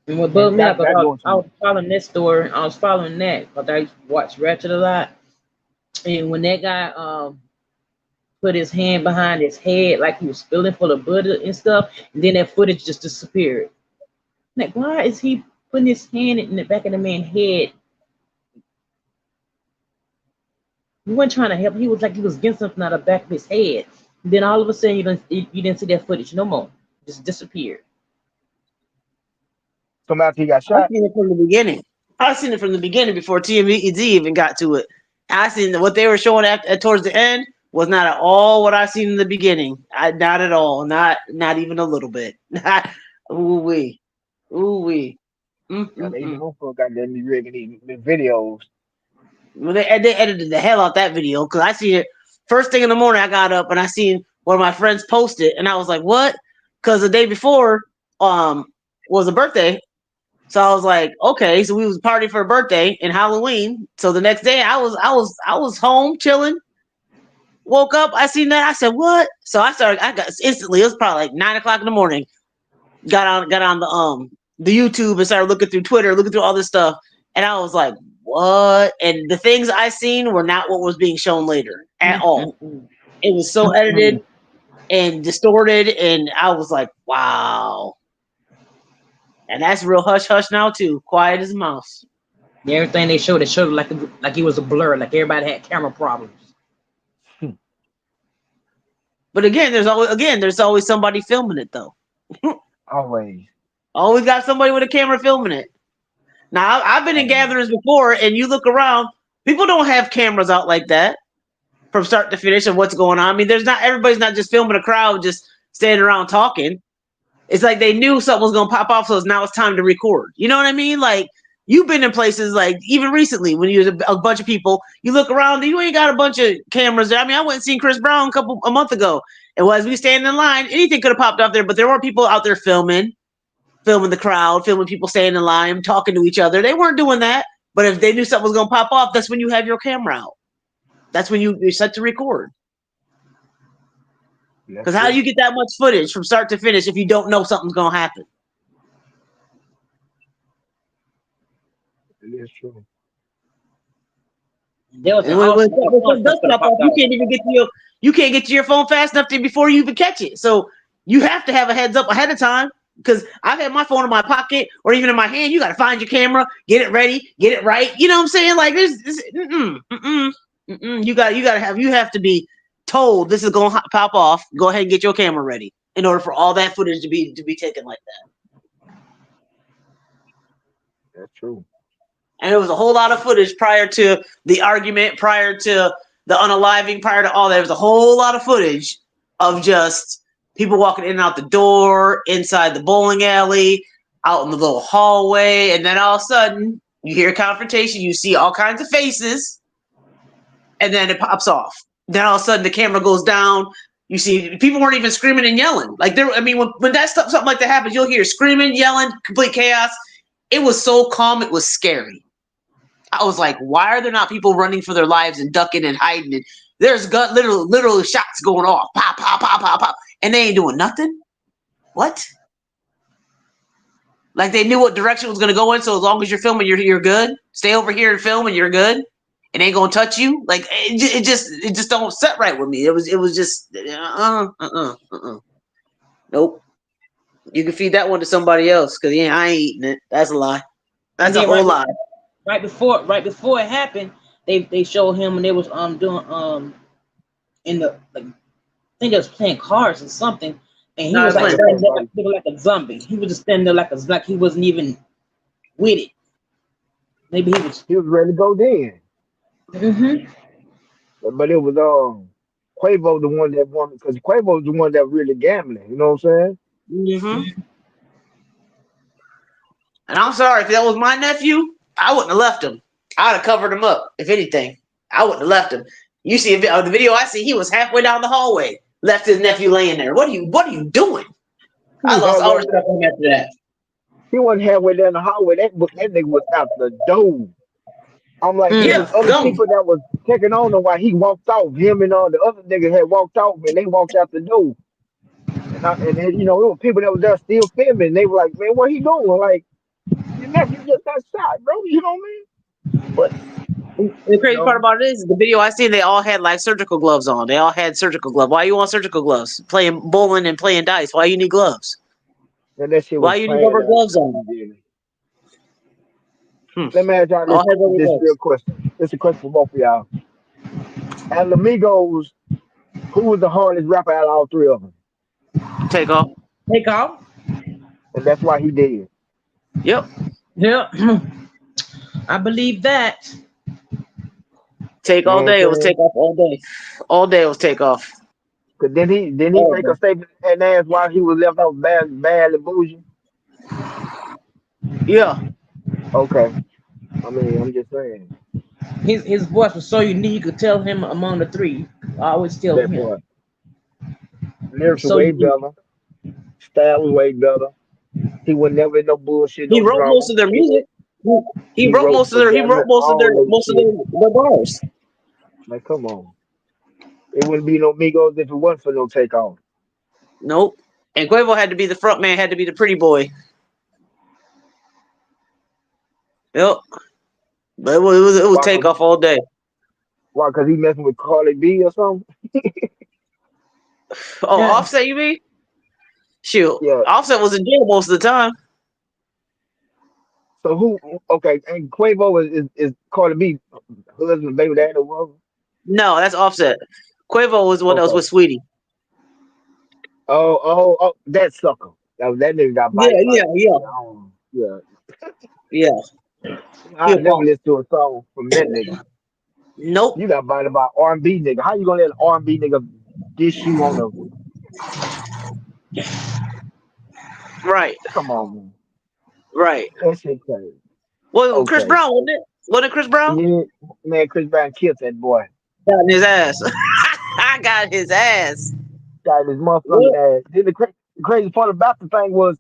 And what man, bugged me out, that because that doing too I was much. following that story. I was following that because I used to watch Ratchet a lot. And when that guy put his hand behind his head like he was feeling for the blood and stuff, and then that footage just disappeared. Like, why is he putting his hand in the back of the man's head? He wasn't trying to help. He was like he was getting something out of the back of his head. And then all of a sudden, you didn't see that footage no more. Just disappeared. So after he got I've shot, seen it from the beginning. I've seen it from the beginning before TMZ even got to it. I seen what they were showing towards the end was not at all what I seen in the beginning. Not at all. Not even a little bit. Ooh wee. Ooh wee. yeah, they even Mm-mm-mm. got them rigging these videos. Well, they edited the hell out that video because I seen it first thing in the morning. I got up and I seen one of my friends post it, and I was like, "What?" Because the day before was a birthday. So I was like, okay, so we was partying for a birthday and Halloween. So the next day I was home chilling. Woke up, I seen that. I said, what? So I got instantly, it was probably like 9 o'clock in the morning. Got on the the YouTube and started looking through Twitter, looking through all this stuff, and I was like, "What?" And the things I seen were not what was being shown later at all. It was so edited and distorted, and I was like, "Wow." And that's real hush hush now too, quiet as a mouse. Everything they showed like it was a blur, like everybody had camera problems. But again, there's always somebody filming it though. Always. Always got somebody with a camera filming it. Now I've been in gatherings before, and you look around, people don't have cameras out like that from start to finish of what's going on. I mean, everybody's not just filming a crowd, just standing around talking. It's like they knew something was gonna pop off, so now it's time to record. You know what I mean? Like you've been in places like even recently when you was a bunch of people, you look around, you ain't got a bunch of cameras there. I mean, I went and seen Chris Brown a month ago, and as we stand in line, anything could have popped up there, but there were people out there filming the crowd, filming people standing in line, talking to each other. They weren't doing that, but if they knew something was gonna pop off, that's when you have your camera out. That's when you're set to record. Because how do you get that much footage from start to finish if you don't know something's gonna happen? It is true. There was you can't get to your phone fast enough before you even catch it. So you have to have a heads up ahead of time. Because I've had my phone in my pocket or even in my hand. You got to find your camera, get it ready, get it right. You know what I'm saying? Like you have to be told this is gonna pop off. Go ahead and get your camera ready in order for all that footage to be taken like that. That's true. And there was a whole lot of footage prior to the argument, prior to the unaliving, prior to all that. There was a whole lot of footage of just people walking in and out the door, inside the bowling alley, out in the little hallway, and then all of a sudden you hear a confrontation, you see all kinds of faces, and then it pops off. Then all of a sudden the camera goes down. You see people weren't even screaming and yelling. Like when that stuff, something like that happens, you'll hear screaming, yelling, complete chaos. It was so calm, it was scary. I was like, why are there not people running for their lives and ducking and hiding? And there's literal shots going off, pop, pop, pop, pop, pop, and they ain't doing nothing. What? Like they knew what direction it was going to go in. So as long as you're filming, you're good. Stay over here and film, and you're good. It ain't gonna touch you. Like it just don't set right with me. It was just nope. You can feed that one to somebody else because I ain't eating it. That's a lie. That's a whole lie. Right before it happened, they showed him when they was doing in the I think they was playing cards or something, and he was like a zombie. He was just standing there like he wasn't even with it. Maybe he was ready to go then. But it was Quavo the one that won because Quavo was the one that really gambling. You know what I'm saying? And I'm sorry if that was my nephew, I wouldn't have left him. I'd have covered him up. If anything, I wouldn't have left him. You see the video I see, he was halfway down the hallway, left his nephew laying there. What are you doing? I lost all respect for him after that. He wasn't halfway down the hallway. That nigga was out the door. I'm like, there was other people that was checking on him while he walked off. Him and the other nigga had walked off, and they walked out the door. And then, it was people that was there still filming. They were like, man, where he going? Like, your nephew just got shot, bro. You know what I mean? But the crazy part about it is the video I seen, they all had like surgical gloves on. They all had surgical gloves. Why you want surgical gloves? Playing bowling and playing dice. Why you need gloves? Why you need rubber gloves on? Let me ask y'all this real question. This is a question for both of y'all. At Amigos, who was the hardest rapper out of all three of them? Takeoff. And that's why he did. Yep. I believe that. Take all day. It was Takeoff all day. All day it was Takeoff. Cause then he make a statement and ask why he was left out bad and bougie. Yeah. Okay. I mean, I'm just saying. His voice was so unique, you could tell him among the three. I always tell him. Boy. Lyrics were way better. Style was way better. He would never no bullshit. He wrote most of their music. He wrote most of their bars. Like, come on. It wouldn't be no Migos if it wasn't for no Takeoff. Nope. And Quavo had to be the front man, had to be the pretty boy. Yep. But it would Why? take off all day. Why? Because he messing with Carly B or something? Oh, Offset, you mean? Shoot, Yeah. Offset was in jail most of the time. So who? Okay, and Quavo is Cardi B husband, baby dad, or whatever. No, that's Offset. Quavo was the one that was Okay. with Sweetie. Oh, that sucker. That nigga got Yeah, body yeah, like yeah, I don't, yeah. yeah. He I a never punk. listened to a song from that nigga. Nope. You got body by R&B nigga. How you gonna let an R&B nigga diss you on the? Right, Come on, man. right. That shit crazy. Well, Chris Okay. Brown, wasn't it? Wasn't it Chris Brown? Yeah, man, Chris Brown killed that boy. Got in his ass. I got his ass. Got his What? motherfucking ass. Then the crazy part about the thing was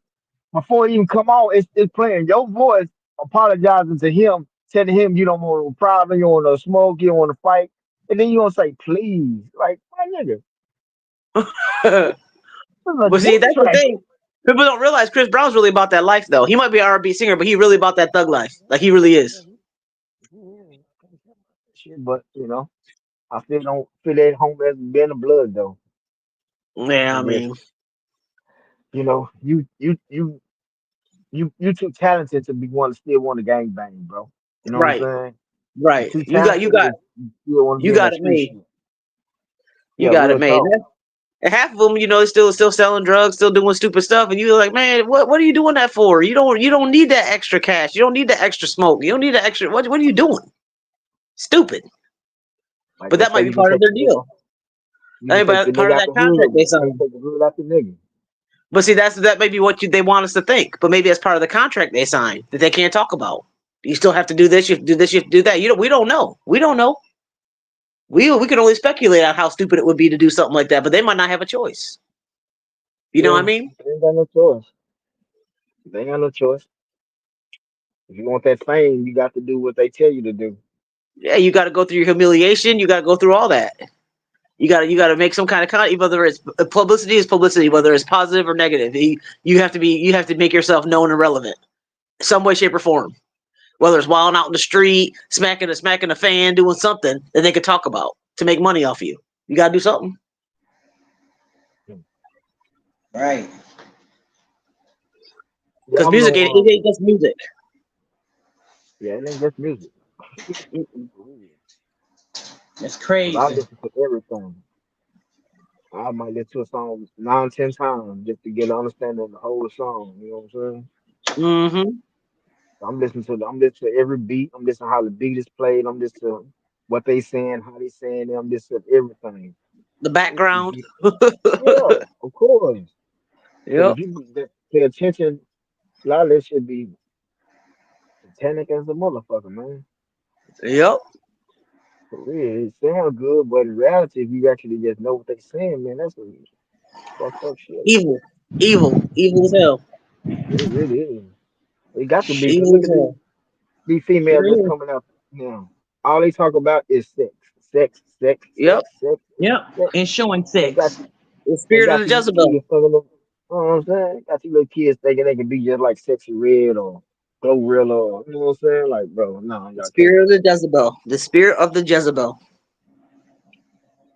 before he even come on, it's playing your voice, apologizing to him, telling him you don't want no problem, you don't want to smoke, you don't want to fight, and then you gonna say please, like my nigga, this is a But see, diss that's the track. thing. People don't realize Chris Brown's really about that life, though. He might be an R&B singer, but he really about that thug life. Like he really is. Shit, but I still don't feel that home as being the blood though. Yeah, I I'm just, mean, you too talented to be one still want to gang bang, bro. You know what I'm right, saying? You right. too You got, you talented got, to you still want to you be in got that it street made. shit. You Yeah, got it real made. talk. And half of them, still selling drugs, still doing stupid stuff, and you're like, man, what are you doing that for? You don't need that extra cash. You don't need that extra smoke. You don't need that extra. What are you doing? Stupid. Like But they that say, might be part of their deal. you That can may take be the part nigga of out that the contract hood, they but you can't signed. take the hood out the nigga. But see, that may be what they want us to think. But maybe that's part of the contract they signed that they can't talk about. You still have to do this. You have to do this. You have to do that. We don't know. We don't know. We can only speculate on how stupid it would be to do something like that. But they might not have a choice. You know what I Yeah, mean? they ain't got no choice. They ain't got no choice. If you want that fame, you got to do what they tell you to do. Yeah, you got to go through your humiliation. You got to go through all that. You got to make some kind of content, whether it's publicity is publicity, whether it's positive or negative. You have to make yourself known and relevant, some way, shape, or form. Whether it's wilding out in the street, smacking a fan, doing something that they could talk about to make money off you. You got to do something. Right. Because Y'all music ain't, know, it ain't just music. yeah, it ain't just music. That's Cause I crazy. listen to everything. I might listen to a song 9, 10 times just to get an understanding of the whole song. You know what I'm saying? Mm-hmm. I'm listening to every beat. I'm listening to how the beat is played. I'm listening to what they saying, how they saying it. I'm listening to everything. The background. Yeah, of course. Because Yep. if you pay attention, a lot of this should be satanic as a motherfucker, man. Yep. For real, it sounds good, but in reality, if you actually just know what they saying, man, that's some fucked up shit. Evil. Evil as hell. It really is. It got to be, because Evil look as at hell. these females Sure that's is. coming up now. All they talk about is sex, sex, sex, Yep. sex, sex, Yep. sex. And showing They got sex. you, The they spirit of got the you little Jezebel. kids thinking, you know what I'm saying? Got you little kids thinking they can be just like Sexy Red or Glorilla, or, you know what I'm saying? Like, bro, no, The y'all can't spirit do of the Jezebel. The spirit of the Jezebel.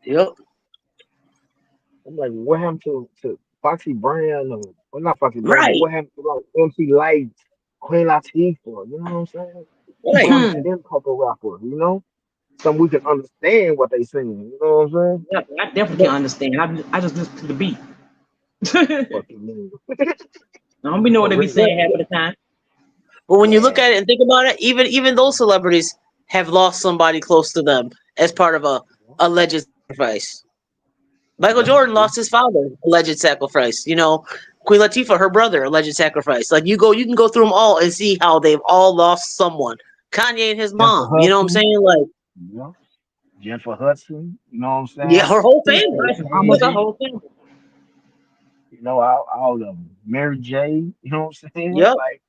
Yep. I'm like, what happened to Foxy Brown or well not Foxy Brown, but Right. what happened to like MC Light, Queen Latifah? You know what I'm saying? Right. What happened to them type of rappers? Some we can understand what they saying. You know what I'm saying? Yep, I definitely can understand. I just listen to the beat. I Fucking mean. don't be know what For they be real. But saying half of the time. when you look Man. at it and think about it, even those celebrities have lost somebody close to them as part of a alleged sacrifice. Michael Yeah, Jordan true. lost his father, alleged sacrifice. Queen Latifah, her brother, alleged sacrifice. Like you can go through them all and see how they've all lost someone. Kanye and his Jennifer mom. You know what I'm Hudson. saying? Like, Yeah. Jennifer Hudson. You know what I'm yeah, saying? her whole Jesus family. Christ, almost a Angie. whole thing. All of them. Mary J. You know what I'm saying? Yep, Like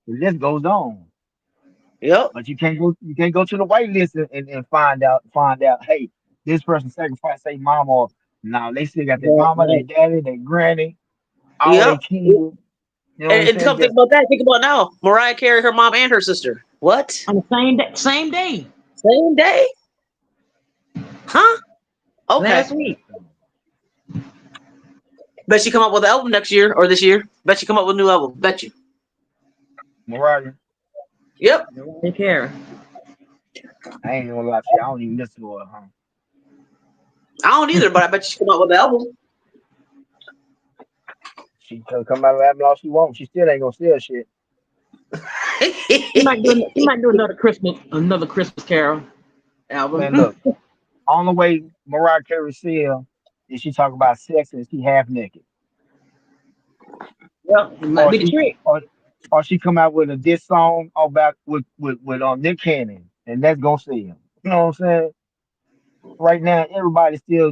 the list goes on. yep. But you can't go to the white list and find out, hey, this person sacrificed their mama or now they still got their Right, mama, their right. daddy, their granny, all their Yep. kids. You know what I'm And saying? come think Just about that. Think about now. Mariah Carey, her mom and her sister. What? On the same day. Same day. Same day? Huh? Okay. Last week. Bet she come up with an album next year or this year. Bet she come up with a new album. Bet you. Mariah. Yep. Take care. I ain't gonna lie to you. I don't even listen to her, huh? I don't either, but I bet she come up with an album. She can come out of that all she wants. She still ain't gonna sell shit. She might do another Christmas Carol album. Man, look. Only way Mariah Carey sell is she talk about sex and she half naked. Yep, it might be the trick. Or she come out with a diss song about with Nick Cannon, and that's gonna sell. You know what I'm saying? Right now, everybody's still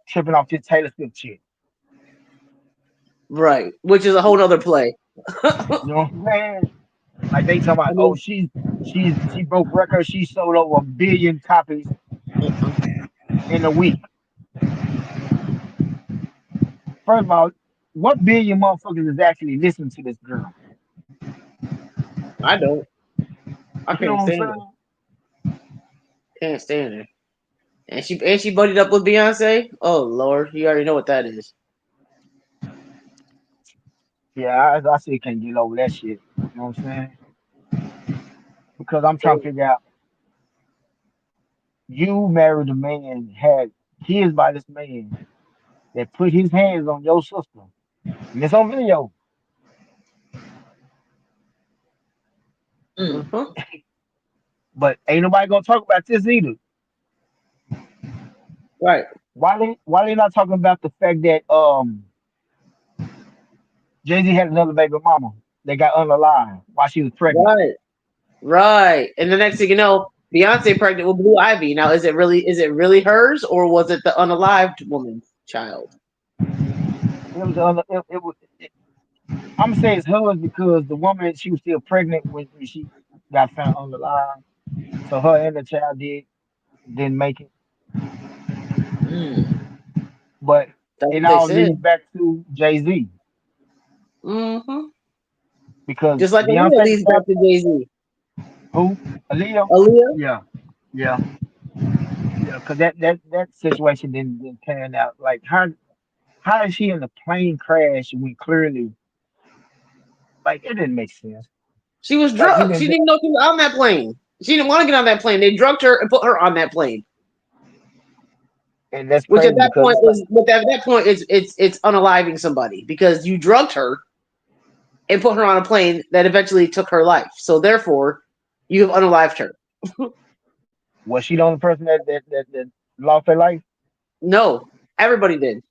tripping off this Taylor Swift shit. Right, which is a whole nother play. You know what I'm saying? Like they talking about, oh, she broke records. She sold over 1 billion copies in a week. First of all, what billion motherfuckers is actually listening to this girl? I don't. I You know can't what I'm stand saying? her. Can't stand her. And she buddied up with Beyonce. Oh Lord, you already know what that is. Yeah, I still can't get over that shit. You know what I'm saying? Because I'm trying to figure out, you married a man, had kids by this man that put his hands on your sister. And it's on video. Uh-huh. But ain't nobody gonna talk about this either. Right. Why they not talking about the fact that Jay-Z had another baby mama that got unalive while she was pregnant? Right. And the next thing you know, Beyonce pregnant with Blue Ivy. Now, is it really hers, or was it the unalived woman's child? It was I'm saying it's hers because the woman, she was still pregnant when she got found unalive. So her and the child didn't make it. But That's it what they all said. leads back to Jay-Z. Mm-hmm. Because Just like Aaliyah leads back to Jay-Z. Who? Aaliyah? Aaliyah? Yeah. Because that situation didn't pan out. Like how is she in a plane crash when clearly, like, it didn't make sense. She was Like, drugged. She didn't know she was on that plane. She didn't want to get on that plane. They drugged her and put her on that plane. And that's Which crazy at that because point it's unaliving somebody because you drugged her and put her on a plane that eventually took her life. So therefore, you have unalived her. was she the only person that lost their life? No, everybody did.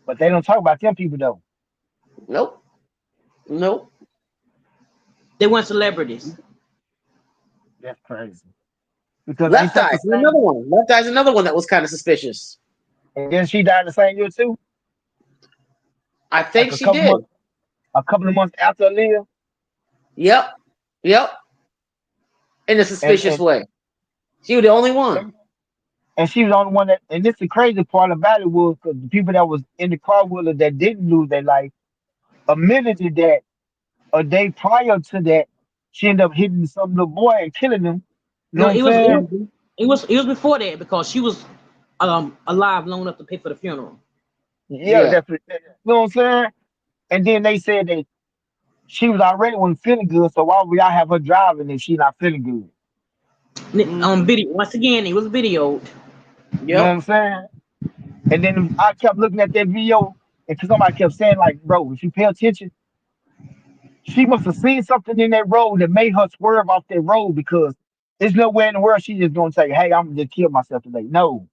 But they don't talk about them people though. Nope. They weren't celebrities. That's crazy. Because Left Eye is another one. Left Eye is another one that was kind of suspicious. And then she died the same year too. I think like she did. A couple of months after Aaliyah. Yep. In a suspicious way. She was the only one. And she was the only one that, and this the crazy part about it was because the people that was in the car with her that didn't lose their life admitted to that a day prior to that, she ended up hitting some little boy and killing him. You know what I'm saying? It was before that because she was alive long enough to pay for the funeral. Yeah. Definitely. You know what I'm saying? And then they said that she was already wasn't feeling good, so why would y'all have her driving if she not feeling good? On video, once again, it was videoed. You know what I'm saying? And then I kept looking at that video, and somebody kept saying, like, bro, if you pay attention, she must have seen something in that road that made her swerve off that road because there's nowhere in the world she's just gonna say, hey, I'm gonna just kill myself today. No.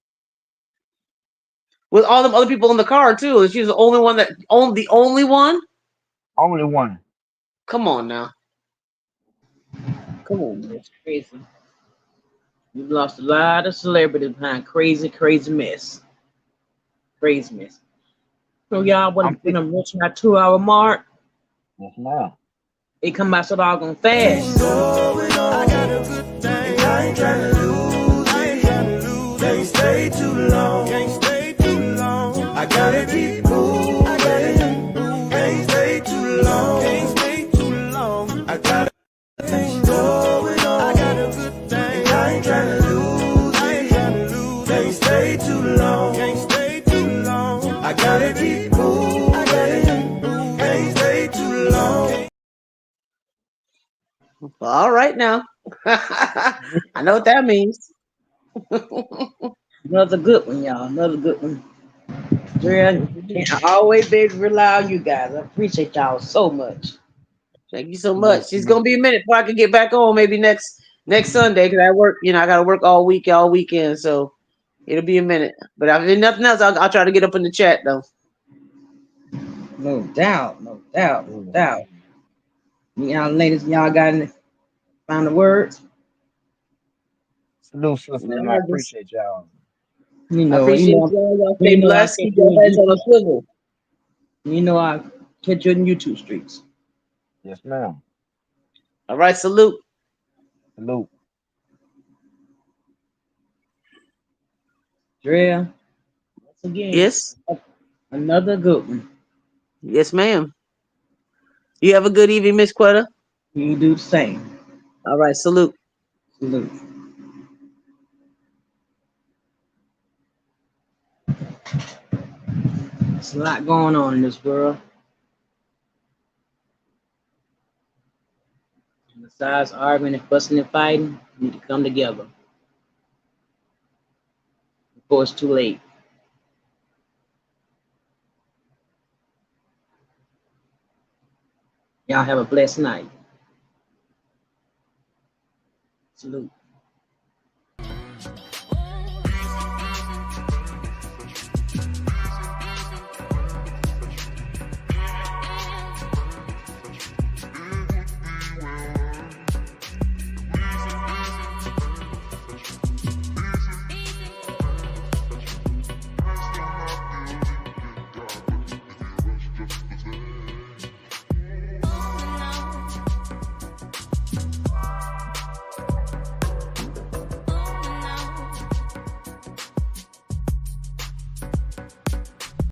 With all them other people in the car too. She was the only one the only one? Only one. Come on now. Come on. It's crazy. We've lost a lot of celebrities behind crazy mess. Crazy mess. So y'all, when I'm reaching our 2-hour mark, yes, ma'am. It come by so doggone fast. I got a good thing. I ain't trying to lose. Can't stay too long. I gotta keep moving. Can't stay too long. I gotta stay too long. Can't stay too long. I gotta keep moving. Can't stay too long. All right now. I know what that means. Another good one, y'all. Another good one. Drea, can't always be able to rely on you guys. I appreciate y'all so much. Thank you so Yes, much. It's gonna be a minute before I can get back on. Maybe next Sunday because I work. You know, I gotta work all week, all weekend. So it'll be a minute. But if there's nothing else, I'll try to get up in the chat though. No doubt, no doubt, no doubt. Y'all ladies, y'all got any final words? salute, sister, and No, I I just appreciate y'all. I appreciate y'all. Y'all stay I blessed. catch Keep you your on heads on a YouTube. swivel. I catch you in YouTube streets. Yes, ma'am. All right, salute. Salute. Drea, once again, Yes, another good one. yes, ma'am. You have a good evening, Miss Quetta. You do the same. All right, salute. Salute. There's a lot going on in this world. Besides arguing and fussing and fighting, we need to come together before it's too late. Y'all have a blessed night. Salute.